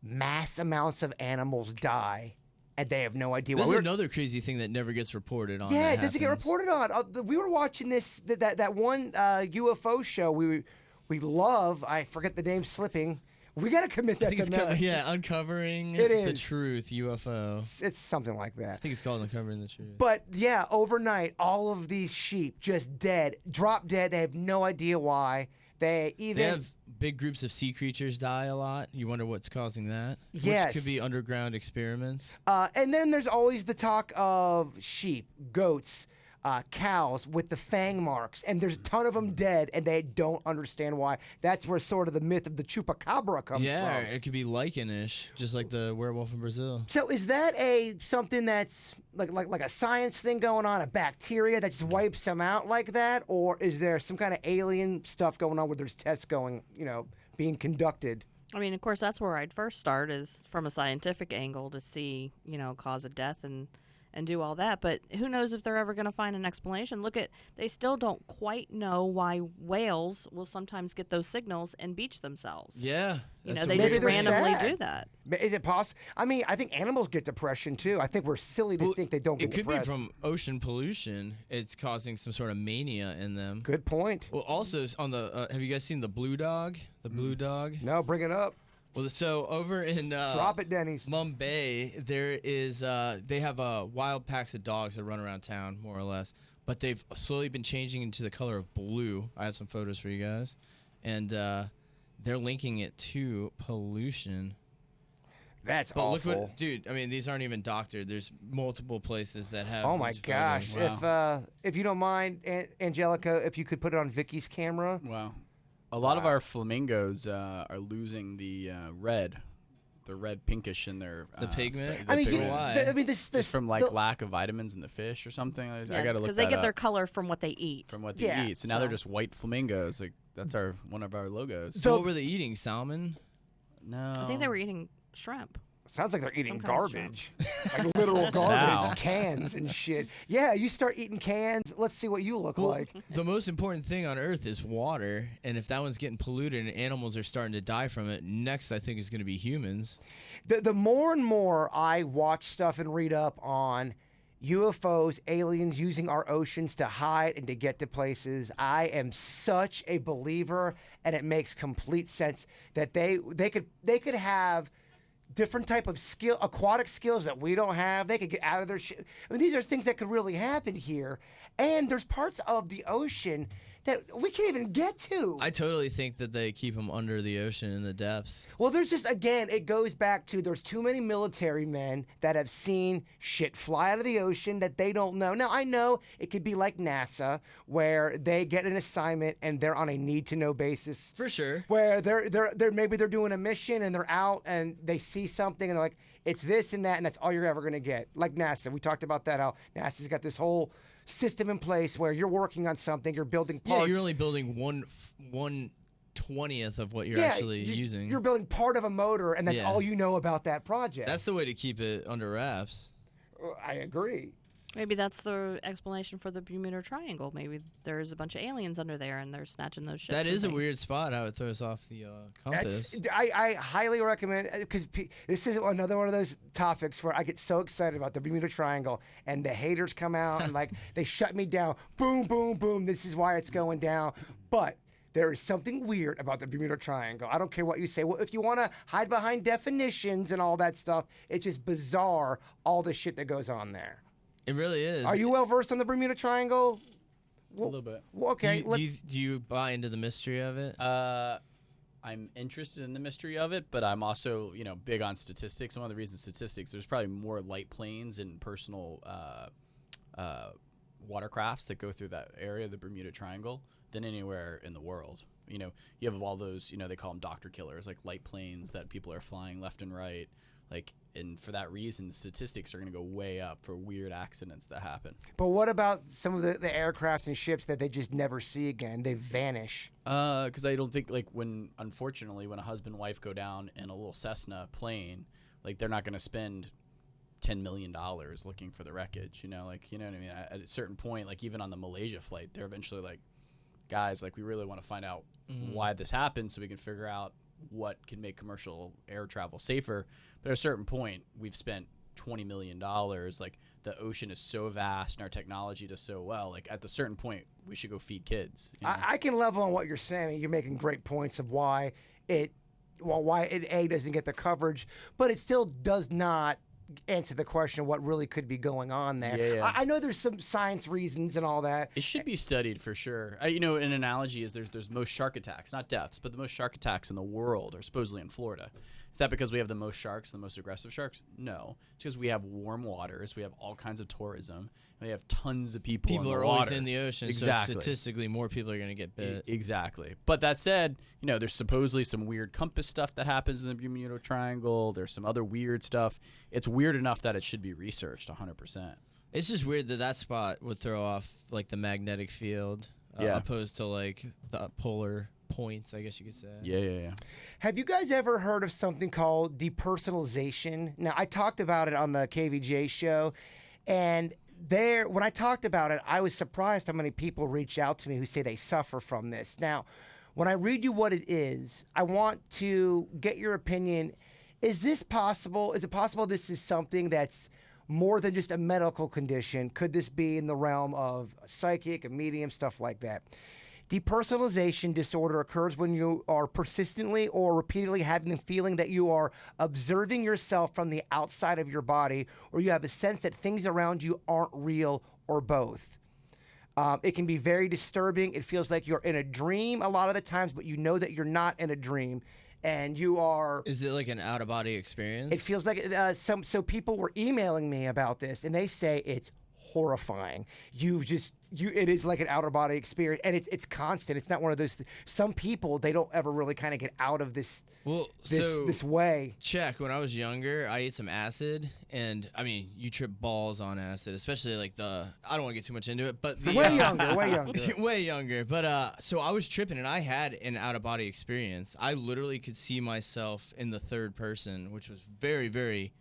mass amounts of animals die and they have no idea why? There's another crazy thing that never gets reported on. Yeah, that it doesn't get happens. reported on. We were watching that one UFO show we love. I forget the name slipping. We got to commit I that think to it's memory. Uncovering It the is. Truth UFO. It's something like I that. think it's called Uncovering the Truth. But yeah, overnight, all of these sheep just dead, drop dead. They have no idea why. They have big groups of sea creatures die a lot. You wonder what's causing that. Yes. Which could be underground experiments. And then there's always the talk of sheep, goats, cows with the fang marks, and there's a ton of them dead, and they don't understand why. That's where sort of the myth of the chupacabra comes Yeah, from. it could be lichen-ish, just like the werewolf in Brazil. So is that something that's like a science thing going on, a bacteria that just wipes them out like that, or is there some kind of alien stuff going on where there's tests going, being conducted? I mean, of course, that's where I'd first start is from a scientific angle to see, cause of death and and do all that. But who knows if they're ever going to find an explanation? They still don't quite know why whales will sometimes get those signals and beach themselves. Yeah. You know, that's they a Maybe just they're randomly sad. do that. Is it possible? I mean, I think animals get depression too. I think we're silly to Well, think they don't get It could depressed. be from ocean pollution. It's causing some sort of mania in them. Good point. Well, also on the have you guys seen the blue dog? The blue dog. No, bring it up. Well, so over in Drop it, Denny's. Mumbai, there is they have wild packs of dogs that run around town, more or less. But they've slowly been changing into the color of blue. I have some photos for you guys, and they're linking it to pollution. That's But awful. look what, dude. I mean, these aren't even doctored. There's multiple places that have. Oh my these gosh! photos. If you don't mind, Angelica, if you could put it on Vicky's camera. Wow. A lot of our flamingos are losing the red. They're red pinkish in their The pigment? the I mean, pigment. why? I mean, this Just from like the- lack of vitamins in the fish or something. I gotta look because that they get up. their color from what they eat. From what they Yeah, eat. So now they're so- just white flamingos. Like that's one of our logos. So what were they eating? Salmon? No. I think they were eating shrimp. Sounds like they're eating Some kind of garbage, like literal garbage, Now. cans and shit. Yeah, you start eating cans. Let's see what you look like. The most important thing on Earth is water, and if that one's getting polluted and animals are starting to die from it, next I think is going to be humans. The more and more I watch stuff and read up on UFOs, aliens using our oceans to hide and to get to places, I am such a believer, and it makes complete sense that they could have different type of aquatic skills that we don't have. They could get out of their shit. I mean, these are things that could really happen here. And there's parts of the ocean that we can't even get to. I totally think that they keep them under the ocean in the depths. Well, there's just, again, it goes back to there's too many military men that have seen shit fly out of the ocean that they don't know. Now, I know it could be like NASA, where they get an assignment and they're on a need-to-know basis. For sure. Where maybe they're doing a mission and they're out and they see something and they're like, it's this and that, and that's all you're ever going to get. Like NASA. We talked about that, how NASA's got this whole system in place where you're working on something, you're building parts. Yeah, you're only building 1/20th of what you're actually using. You're building part of a motor, and that's Yeah. all you know about that project. That's the way to keep it under wraps. I agree. Maybe that's the explanation for the Bermuda Triangle. Maybe there's a bunch of aliens under there and they're snatching those ships. That and is a things. weird spot how it throws off the compass. I highly recommend, because this is another one of those topics where I get so excited about the Bermuda Triangle, and the haters come out and like they shut me down. Boom, boom, boom. This is why it's going down. But there is something weird about the Bermuda Triangle. I don't care what you say. Well, if you want to hide behind definitions and all that stuff, it's just bizarre, all the shit that goes on there. It really is. Are you well versed on the Bermuda Triangle? a little bit. Well, okay, do you buy into the mystery of it? I'm interested in the mystery of it, but I'm also, big on statistics. One of the reasons statistics, there's probably more light planes and personal watercrafts that go through that area, the Bermuda Triangle, than anywhere in the world. You have all those, they call them doctor killers, like light planes that people are flying left and right. And for that reason, the statistics are going to go way up for weird accidents that happen. But what about some of the aircrafts and ships that they just never see again? They vanish. Because I don't think, unfortunately, when a husband and wife go down in a little Cessna plane, they're not going to spend $10 million looking for the wreckage, you know what I mean? At a certain point, even on the Malaysia flight, they're eventually guys, we really want to find out why this happened so we can figure out what can make commercial air travel safer. But at a certain point, we've spent $20 million. The ocean is so vast and our technology does so well. At a certain point, we should go feed kids. I can level on what you're saying. You're making great points of why it doesn't get the coverage, but it still does not answer the question of what really could be going on there. Yeah. I know there's some science reasons and all that. It should be studied for sure. An analogy is there's most shark attacks, not deaths, but the most shark attacks in the world are supposedly in Florida. Is that because we have the most sharks, the most aggressive sharks? No. It's because we have warm waters, we have all kinds of tourism, and we have tons of people in the are water. always in the ocean, Exactly. so statistically more people are going to get bit. Exactly. But that said, there's supposedly some weird compass stuff that happens in the Bermuda Triangle. There's some other weird stuff. It's weird enough that it should be researched 100%. It's just weird that spot would throw off the magnetic field opposed to the polar points, I guess you could say. Yeah. Have you guys ever heard of something called depersonalization? Now, I talked about it on the KVJ show. And when I talked about it, I was surprised how many people reach out to me who say they suffer from this. Now, when I read you what it is, I want to get your opinion. Is this possible? Is it possible this is something that's more than just a medical condition? Could this be in the realm of a psychic, a medium, stuff like that? Depersonalization disorder occurs when you are persistently or repeatedly having the feeling that you are observing yourself from the outside of your body, or you have a sense that things around you aren't real, or both. It can be very disturbing. It feels like you're in a dream a lot of the times, but you know that you're not in a dream. And you are. Is it like an out of body experience? It feels like so people were emailing me about this, and they say it's horrifying. It is like an outer body experience, and it's constant. It's not one of those. Some people, they don't ever really kind of get out of this. Well, this way. Check. When I was younger, I ate some acid, and I mean, you trip balls on acid, especially like I don't want to get too much into it, but way younger. Way younger. But so I was tripping, and I had an out of body experience. I literally could see myself in the third person, which was very, very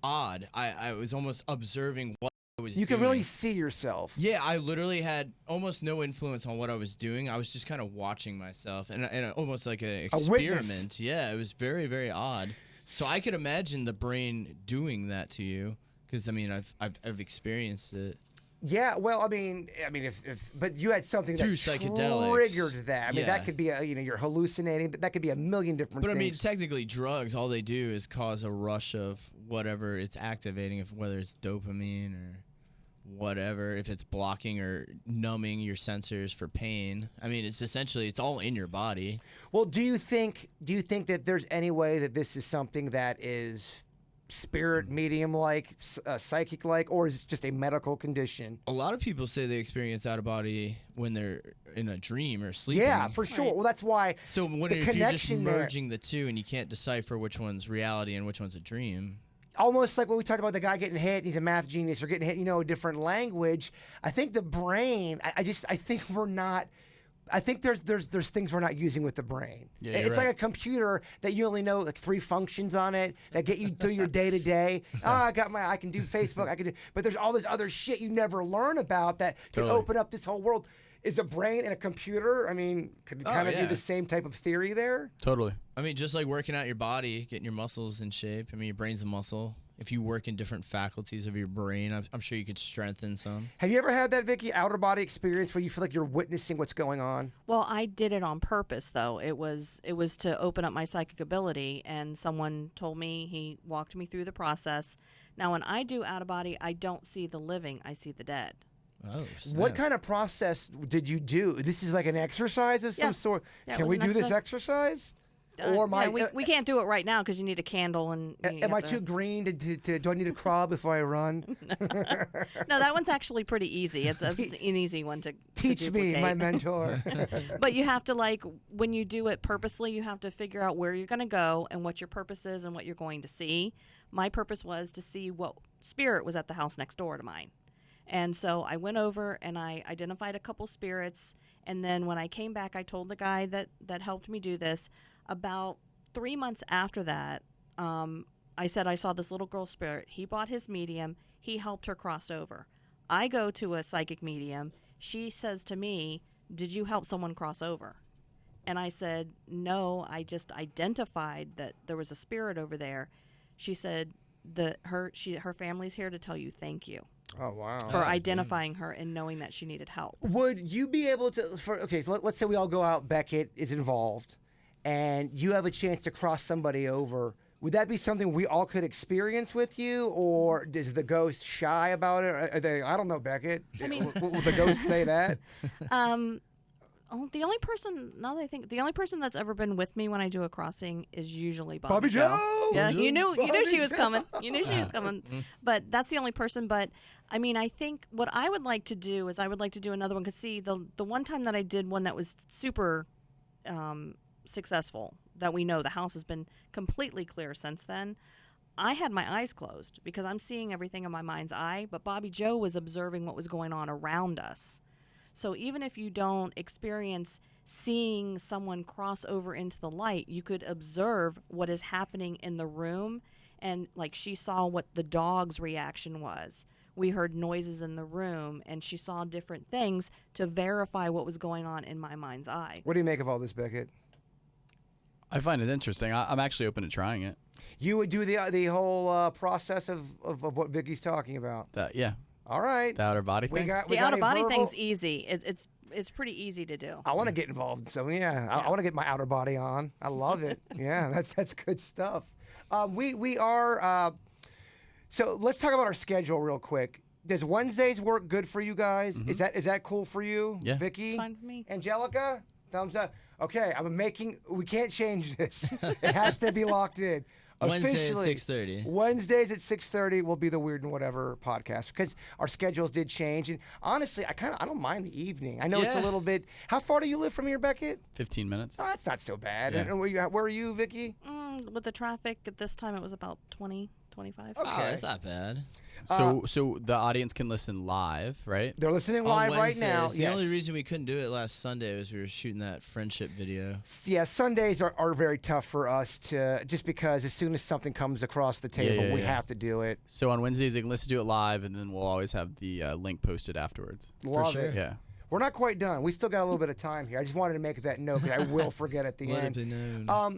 odd. I was almost observing what I was doing. You can really see yourself. Yeah, I literally had almost no influence on what I was doing. I was just kind of watching myself, and almost like an experiment. Yeah, it was very, very odd. So I could imagine the brain doing that to you, because I mean, I've experienced it. Yeah, well, I mean, but you had something Through that psychedelics. triggered that. I mean, that could be you're hallucinating. That could be a million different But things. I mean, technically, drugs, all they do is cause a rush of whatever it's activating, whether it's dopamine or whatever, if it's blocking or numbing your sensors for pain. I mean, it's all in your body. Well, do you think that there's any way that this is something that is spirit medium like, psychic like, or is it just a medical condition? A lot of people say they experience out of body when they're in a dream or sleeping. Yeah, for sure. Right. Well, that's why. So if you're just merging the two and you can't decipher which one's reality and which one's a dream. Almost like when we talked about the guy getting hit, he's a math genius, or getting hit, a different language. I think the brain, I think we're not. I think there's things we're not using with the brain. Yeah, it's like a computer that you only know like 3 functions on it that get you through your day to day. I can do Facebook, but there's all this other shit you never learn about that can open up this whole world. Is a brain and a computer? I mean, could it kind of be the same type of theory there? Totally. I mean, just like working out your body, getting your muscles in shape. I mean, your brain's a muscle. If you work in different faculties of your brain, I'm sure you could strengthen some. Have you ever had that, Vicky, outer body experience where you feel like you're witnessing what's going on? Well, I did it on purpose, though. It was to open up my psychic ability, and someone told me, he walked me through the process. Now, when I do out of body, I don't see the living, I see the dead. Oh, snap. What kind of process did you do? This is like an exercise of some sort. Yeah, it Can was we an do this exercise. exercise? We can't do it right now because you need a candle and. Am I too green to? Do I need to crawl before I run? No, that one's actually pretty easy. It's an easy one to Teach me, duplicate. my mentor. But you have to, when you do it purposely, you have to figure out where you're going to go and what your purpose is and what you're going to see. My purpose was to see what spirit was at the house next door to mine. And so I went over and I identified a couple spirits. And then when I came back, I told the guy that helped me do this. About 3 months after that, I said I saw this little girl spirit. He bought his medium. He helped her cross over. I go to a psychic medium. She says to me, "Did you help someone cross over?" And I said, "No, I just identified that there was a spirit over there." She said, her family's here to tell you thank you. Oh, wow. For identifying her and knowing that she needed help. Would you be able to? So let's say we all go out. Beckett is involved, and you have a chance to cross somebody over. Would that be something we all could experience with you, or is the ghost shy about it? Are they, I don't know, Beckett. I mean, will the ghost say that? The only person, now that I think, the only person that's ever been with me when I do a crossing is usually Bobby, Bobby Joe. Yeah, you knew she was Joe. coming. You knew she was coming. But that's the only person. But I mean, I think what I would like to do is I would like to do another one. Because see, the one time that I did one that was super successful, that we know the house has been completely clear since then. I had my eyes closed because I'm seeing everything in my mind's eye. But Bobby Joe was observing what was going on around us. So even if you don't experience seeing someone cross over into the light, you could observe what is happening in the room. And like she saw what the dog's reaction was we heard noises in the room, and she saw different things to verify what was going on in my mind's eye. What do you make of all this, Beckett? I find it interesting. I'm actually open to trying it. You would do the whole process of what Vicky's talking about. Yeah. All right. The outer body thing. The out of body thing's easy. It's pretty easy to do. I want to get involved. So yeah, I want to get my outer body on. I love it. Yeah, that's good stuff. We are. So let's talk about our schedule real quick. Does Wednesdays work good for you guys? Mm-hmm. Is that cool for you, Yeah. Vicky? It's fine for me. Angelica, thumbs up. Okay, we can't change this. It has to be locked in. Wednesday at Officially, 6:30. Wednesdays at 6:30 will be the Weird and Whatever podcast because our schedules did change. And honestly, I don't mind the evening. I know it's a Yeah. little bit. How far do you live from here, Beckett? 15 minutes. Oh, that's not so bad. Yeah. And where are you, Vicky? With the traffic at this time, it was about 20, 25. Oh, that's not bad. So the audience can listen live, right? They're listening On live right now. Wednesdays. The Yes. only reason we couldn't do it last Sunday was we were shooting that friendship video. Yeah, Sundays are very tough for us just because as soon as something comes across the table, we have to do it. So on Wednesdays, they can listen to it live, and then we'll always have the link posted afterwards. Love sure. it. Yeah. We're not quite done. We still got a little bit of time here. I just wanted to make that note because I will forget at the Let it end. be known. Are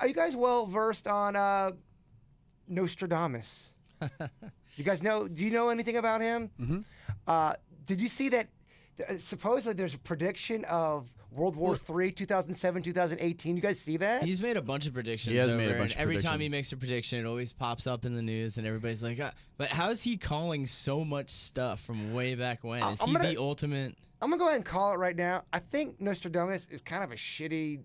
you guys well versed on Nostradamus? You guys know? Do you know anything about him? Mm-hmm. Did you see that? Supposedly, there's a prediction of World War III, 2007, 2018. You guys see that? He's made a bunch of predictions. He has over, made a bunch and of every time he predictions. makes a prediction, it always pops up in the news, and everybody's like, but how is he calling so much stuff from way back when? Is he the ultimate? I'm gonna go ahead and call it right now. I think Nostradamus is kind of a shitty.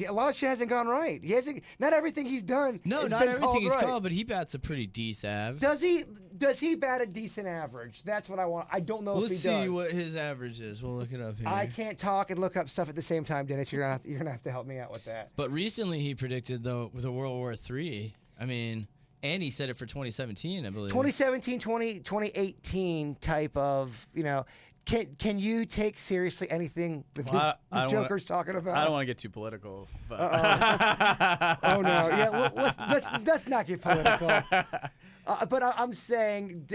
A lot of shit hasn't gone right. He hasn't. Not everything he's done. No, has not been everything he's right. called, but he bats a pretty decent av. Does he? Does he bat a decent average? That's what I want. I don't know Let's if he see does. what his average is. We'll look it up here. I can't talk and look up stuff at the same time, Dennis. You're gonna have to help me out with that. But recently he predicted the World War III. I mean, and he said it for 2017, I believe. 2017, 2018 type of, Can you take seriously anything that Well, I this don't wanna- Joker's talking about? I don't want to get too political, but Oh no! Yeah, let's not get political. But I'm saying,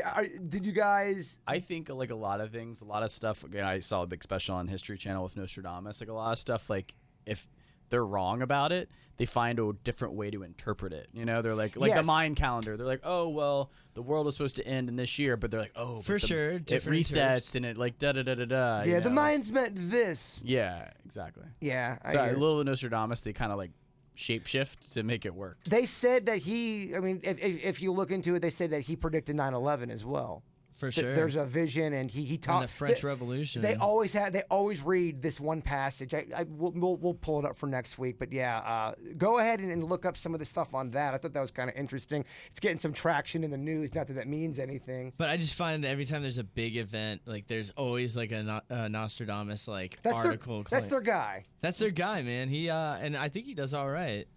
did you guys? I think like a lot of things, a lot of stuff. Again, I saw a big special on History Channel with Nostradamus. Like a lot of stuff, like if they're wrong about it, they find a different way to interpret it. They're like the Yes. Mayan calendar. They're like, oh well, the world was supposed to end in this year, but they're like, oh, For but sure, it different resets terms. and it like da da da da da. Yeah, the Mayans meant this. Yeah, exactly. Yeah, I So a hear. little Nostradamus, they kind of like shapeshift to make it work. They said that if you look into it, they said that he predicted 9/11 as well. For sure. There's a vision, and he and talked. the French Revolution. They always read this one passage. We'll pull it up for next week. But yeah, go ahead and look up some of the stuff on that. I thought that was kind of interesting. It's getting some traction in the news. Not that that means anything. But I just find that every time there's a big event, like there's always like a Nostradamus article. That's their guy. That's their guy, man. He and I think he does all right.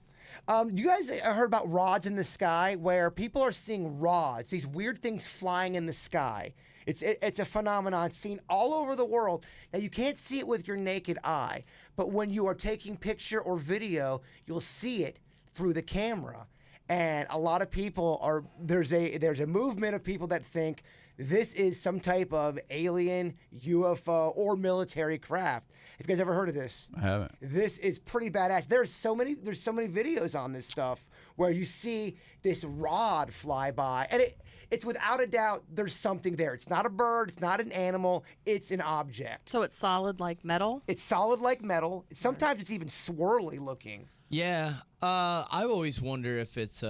You guys heard about rods in the sky, where people are seeing rods, these weird things flying in the sky. It's a phenomenon seen all over the world. Now you can't see it with your naked eye, but when you are taking picture or video, you'll see it through the camera. And a lot of people there's a movement of people that think this is some type of alien, UFO, or military craft. Have you guys ever heard of this? I haven't. This is pretty badass. There's so many videos on this stuff where you see this rod fly by, and it's without a doubt there's something there. It's not a bird, it's not an animal, it's an object. So it's solid like metal? It's solid like metal. Sometimes it's even swirly looking. Yeah. I always wonder if it's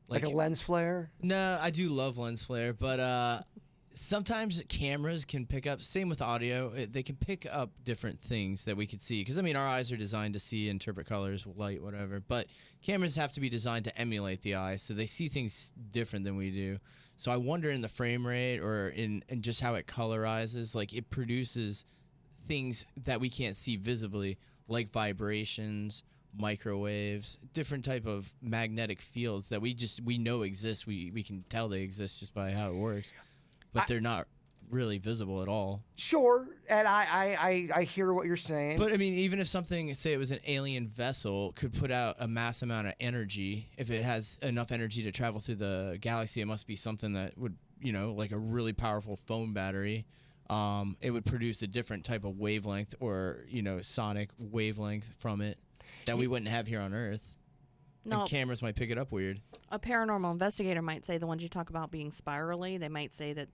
Like a lens flare? No, I do love lens flare, but sometimes cameras can pick up, same with audio, they can pick up different things that we could see. Because, our eyes are designed to see, interpret colors, light, whatever. But cameras have to be designed to emulate the eye, so they see things different than we do. So I wonder in the frame rate or in just how it colorizes, like it produces things that we can't see visibly, like vibrations, microwaves, different type of magnetic fields that we know exist. We can tell they exist just by how it works, but they're not really visible at all. Sure, and I hear what you're saying. But I mean, even if something, say it was an alien vessel, could put out a mass amount of energy, if it has enough energy to travel through the galaxy, it must be something that would, like a really powerful phone battery. It would produce a different type of wavelength or, sonic wavelength from it that we wouldn't have here on Earth. No, And cameras might pick it up weird. a paranormal investigator might say the ones you talk about being spirally, they might say that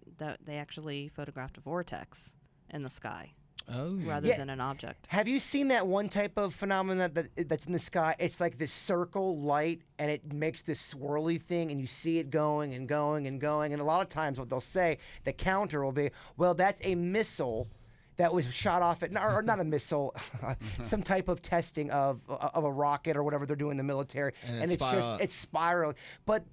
they actually photographed a vortex in the sky Oh. rather Yeah. than an object. Have you seen that one type of phenomenon that's in the sky? It's like this circle light, and it makes this swirly thing, and you see it going and going and going. And a lot of times, what they'll say, the counter will be, "Well, that's a missile that was shot off at, or not a missile, some type of testing of a rocket or whatever they're doing in the military, And it's just it's spiraling." But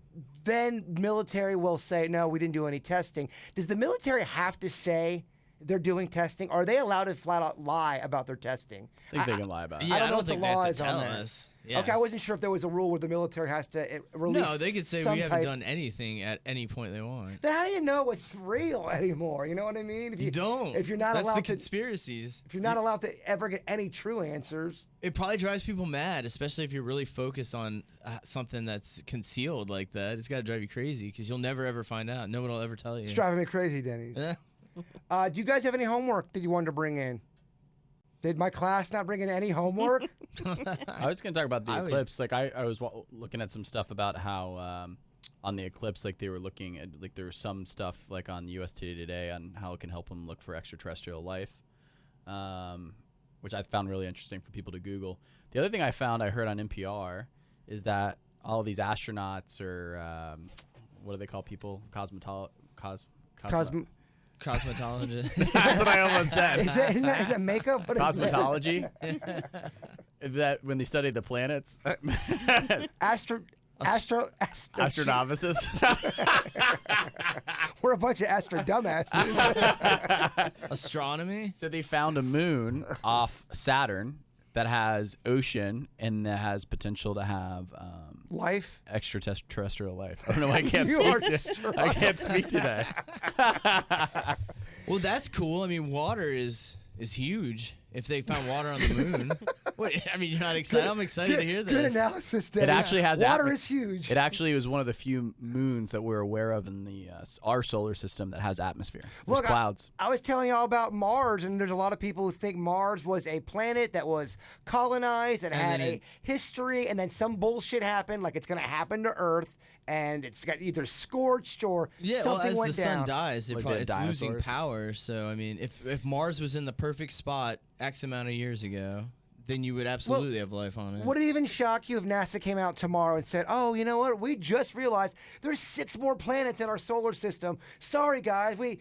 then military will say, "No, we didn't do any testing." Does the military have to say they're doing testing? Are they allowed to flat out lie about their testing? I think they can lie about it. Yeah, I don't know don't what the think they have law to is on tell that. us. Yeah. Okay, I wasn't sure if there was a rule where the military has to release. No, they could say some we haven't type- done anything at any point they want. Then how do you know it's real anymore? You know what I mean? If You don't. If you're not That's allowed the to. conspiracies. If you're not allowed to ever get any true answers, It probably drives people mad, especially if you're really focused on something that's concealed like that. It's got to drive you crazy because you'll never ever find out. No one will ever tell you. it's driving me crazy, Denny. Yeah. Do you guys have any homework that you wanted to bring in? Did my class not bring in any homework? I was going to talk about the I was- eclipse. Like I was looking at some stuff about how on the eclipse, like they were looking at, like there was some stuff like on US Today on how it can help them look for extraterrestrial life, which I found really interesting for people to Google. The other thing I heard on NPR, is that all of these astronauts or what do they call people? Cosmetologist. Cosmetologist. That's what I almost said. Is that makeup? What is that? Cosmetology. That when they study the planets. Astronovices. We're a bunch of astro dumbasses. Astronomy. So they found a moon off Saturn that has ocean and that has potential to have Life. extraterrestrial life. I don't know why I can't You are speak. I can't speak today. Well, that's cool. I mean, water is huge. If they found water on the moon, what? I mean, you're not excited. I'm excited to hear this. Good analysis, Denny. It actually has water is huge. It actually was one of the few moons that we're aware of in the our solar system that has atmosphere. There's Look, clouds. I was telling y'all about Mars, and there's a lot of people who think Mars was a planet that was colonized and had then a history, and then some bullshit happened, like it's going to happen to Earth, and it's got either scorched or Yeah, well, something as went the down. sun dies, Like it's the losing dinosaurs. power. So, I mean, if Mars was in the perfect spot X amount of years ago, then you would absolutely have life on it. Would it even shock you if NASA came out tomorrow and said, "Oh, you know what? We just realized there's 6 more planets in our solar system. Sorry, guys. It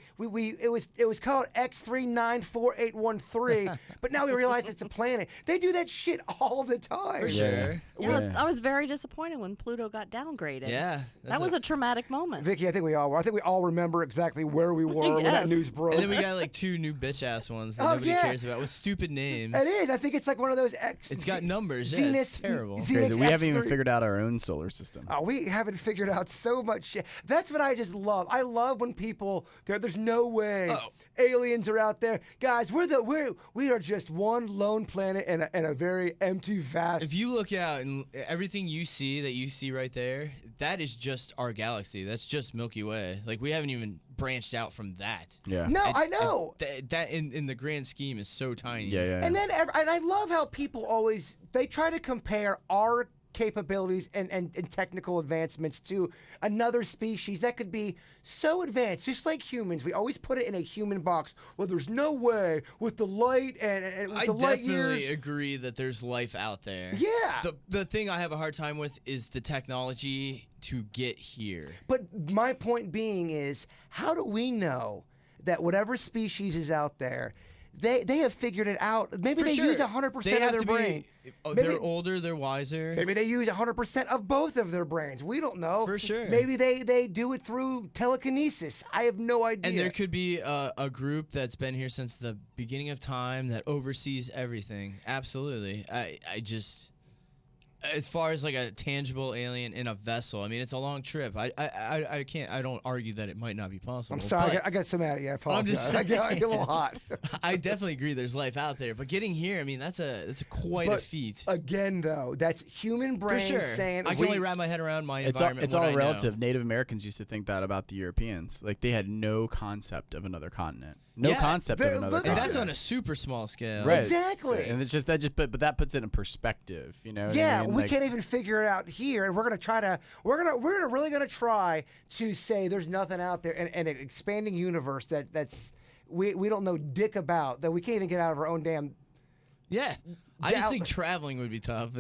was called X3948113, but now we realize it's a planet." They do that shit all the time. For sure. Yeah, I was very disappointed when Pluto got downgraded. Yeah. That was a traumatic moment. Vicky, I think we all were. I think we all remember exactly where we were when that Yes. news broke. And then we got like 2 new bitch ass ones that Oh, nobody yeah. cares about with stupid names. It is. I think it's like one of those X. It's got numbers. Yeah, Zenith, it's terrible. Zenith Crazy. We haven't even X3. figured out our own solar system. Oh, we haven't figured out so much shit. That's what I just love. I love when people go, "There's no way aliens are out there, guys. We are just one lone planet in a very empty, vast." If you look out and everything you see right there, that is just our galaxy. That's just Milky Way. Like, we haven't even branched out from that. Yeah. No, And- I know. and that in the grand scheme is so tiny. Yeah. And then, and I love how people always they try to compare our capabilities and technical advancements to another species that could be so advanced, just like humans. We always put it in a human box. Well, there's no way with the light and with I the light definitely years. agree that there's life out there. Yeah. The thing I have a hard time with is the technology to get here. But my point being is, how do we know that whatever species is out there, they have figured it out? Maybe For they sure. use They 100% of have their to brain. They're Maybe- older, they're wiser. Maybe they use 100% of both of their brains. We don't know. For sure. Maybe they do it through telekinesis. I have no idea. And there could be a group that's been here since the beginning of time that oversees everything. Absolutely. as far as like a tangible alien in a vessel, I mean, it's a long trip. I don't argue that it might not be possible. I'm sorry, but I got so mad at you. I apologize. just I get a little hot. I definitely agree there's life out there, but getting here, I mean, that's quite a But feat. again, though, that's human For brain sure. saying I can only wrap my head around my environment. It's what all I know. relative. Native Americans used to think that about the Europeans. Like, they had no concept of another continent. No Yeah, concept of they're- another look at And continent. that's on a super small scale. Right. Exactly. And it's just that but that puts it in perspective, you know what Yeah, I mean? we Like, can't even figure it out here, and we're really gonna try to say there's nothing out there, and an expanding universe that's we don't know dick about, that we can't even get out of our own damn. Yeah. I Yeah, just think traveling would be tough.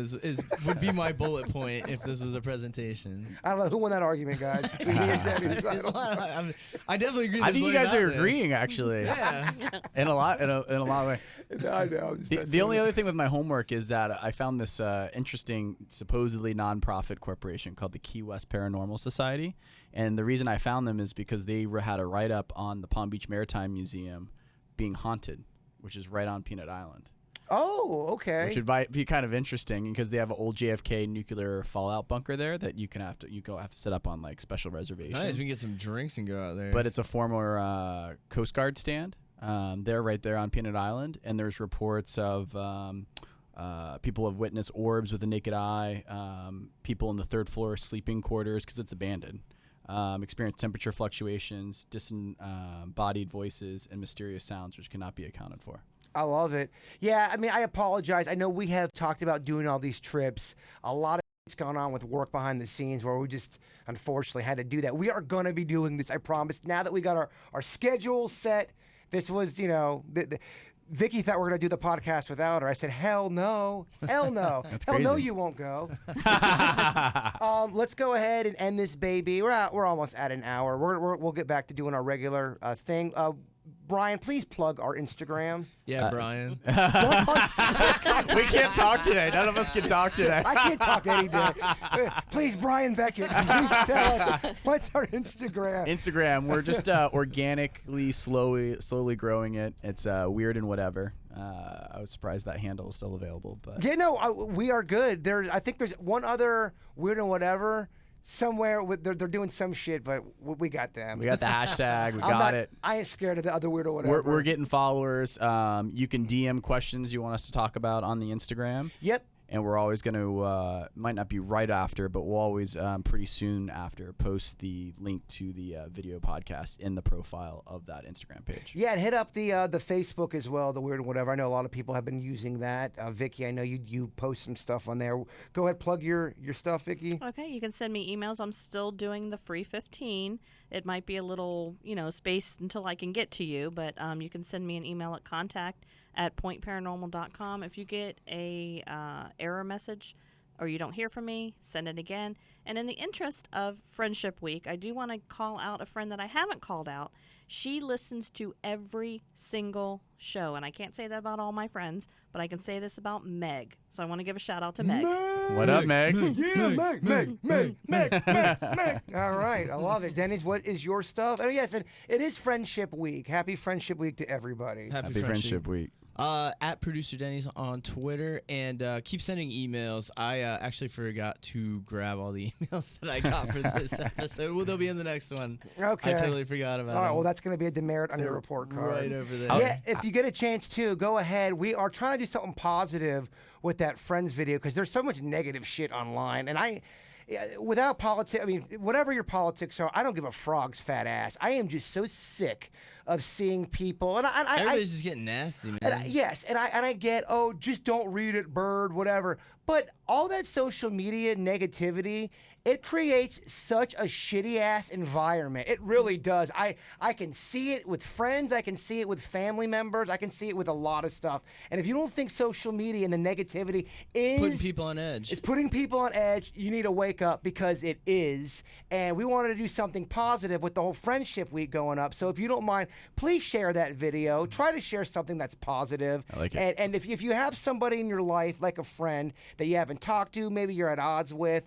Would be my bullet point if this was a presentation. I don't know who won that argument, guys. Between me and Danny. I definitely agree. I think you there's guys life are out there. agreeing, actually. Yeah. In a lot of ways. I know. The only other thing with my homework is that I found this interesting, supposedly nonprofit corporation called the Key West Paranormal Society, and the reason I found them is because they had a write-up on the Palm Beach Maritime Museum being haunted, which is right on Peanut Island. Oh, okay. Which would be kind of interesting because they have an old JFK nuclear fallout bunker there that you have to set up on like special reservations. Nice. We can get some drinks and go out there. But it's a former Coast Guard stand. They're right there on Peanut Island, and there's reports of people have witnessed orbs with the naked eye, people in the third floor sleeping quarters because it's abandoned, experience temperature fluctuations, disembodied voices, and mysterious sounds which cannot be accounted for. I love it. Yeah, I mean, I apologize. I know we have talked about doing all these trips. A lot of it's gone on with work behind the scenes where we just unfortunately had to do that. We are going to be doing this, I promise. Now that we got our schedule set, this was, Vicky thought we were going to do the podcast without her. I said, hell no. Hell no. Hell no, crazy. you won't go. Let's go ahead and end this baby. We're almost at an hour. We'll get back to doing our regular thing. Brian, please plug our Instagram. yeah, Brian. We can't talk today. None of us can talk today. I can't talk any day. Please, Brian Beckett, please tell us what's our Instagram. Instagram, we're just organically, slowly growing it. It's weird and whatever. I was surprised that handle was still available, but Yeah, no, we are good. I think there's one other weird and whatever somewhere. They're doing some shit, but we got them. we got the hashtag. We I'm got not- it. I ain't scared of the other weird or whatever. We're getting followers. You can DM questions you want us to talk about on the Instagram. Yep. And we're always going to, might not be right after, but we'll always pretty soon after post the link to the video podcast in the profile of that Instagram page. Yeah, and hit up the Facebook as well, the weird and whatever. I know a lot of people have been using that. Vicky, I know you post some stuff on there. Go ahead, plug your stuff, Vicky. Okay, you can send me emails. I'm still doing the free 15. It might be a little, space until I can get to you, but you can send me an email at contact@pointparanormal.com. If you get a error message or you don't hear from me, send it again. And in the interest of Friendship Week, I do want to call out a friend that I haven't called out. She listens to every single show, and I can't say that about all my friends, but I can say this about Meg. So I want to give a shout out to Meg. What up, Meg? Yeah, Meg. All right, I love it. Dennis, what is your stuff? Oh, yes, and it is Friendship Week. Happy Friendship Week to everybody. Happy Friendship Week. At Producer Denny's on Twitter, and keep sending emails. I actually forgot to grab all the emails that I got for this episode. Well, they'll be in the next one. Okay. I totally forgot about All right, them. well, that's going to be a demerit on your They're report card. right over there. Yeah, if you get a chance to, go ahead. We are trying to do something positive with that Friends video because there's so much negative shit online. And without politics, I mean, whatever your politics are, I don't give a frog's fat ass. I am just so sick of seeing people. And Everybody's just getting nasty, man. yes, and I get, just don't read it, bird, whatever. But all that social media negativity, it creates such a shitty ass environment. It really does. I can see it with friends. I can see it with family members. I can see it with a lot of stuff. And if you don't think social media and the negativity is Putting people on edge. it's putting people on edge, you need to wake up because it is. And we wanted to do something positive with the whole Friendship Week going up. So if you don't mind, please share that video. Try to share something that's positive. I like it. And if you have somebody in your life, like a friend that you haven't talked to, maybe you're at odds with,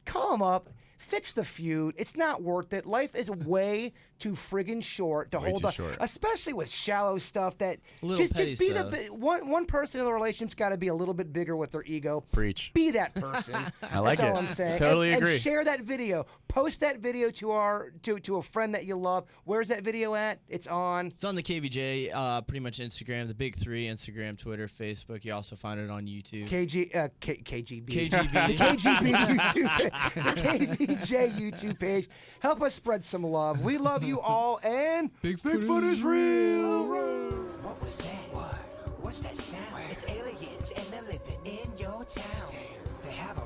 call them up, fix the feud. It's not worth it. Life is way too friggin' short to Way hold too up, short. especially with shallow stuff. That A little just petty be stuff. one person in the relationship's got to be a little bit bigger with their ego. Preach. Be that person. I like That's it. all I'm saying. Totally and agree. share that video. Post that video to a friend that you love. Where's that video at? It's on. It's on the KVJ, pretty much Instagram, the big three: Instagram, Twitter, Facebook. You also find it on YouTube. KGB. KGB. The KGB YouTube the KVJ YouTube page. Help us spread some love. We love you all, and Bigfoot is real. What was that? What? What's that sound? It's aliens and they're living in your town. They have a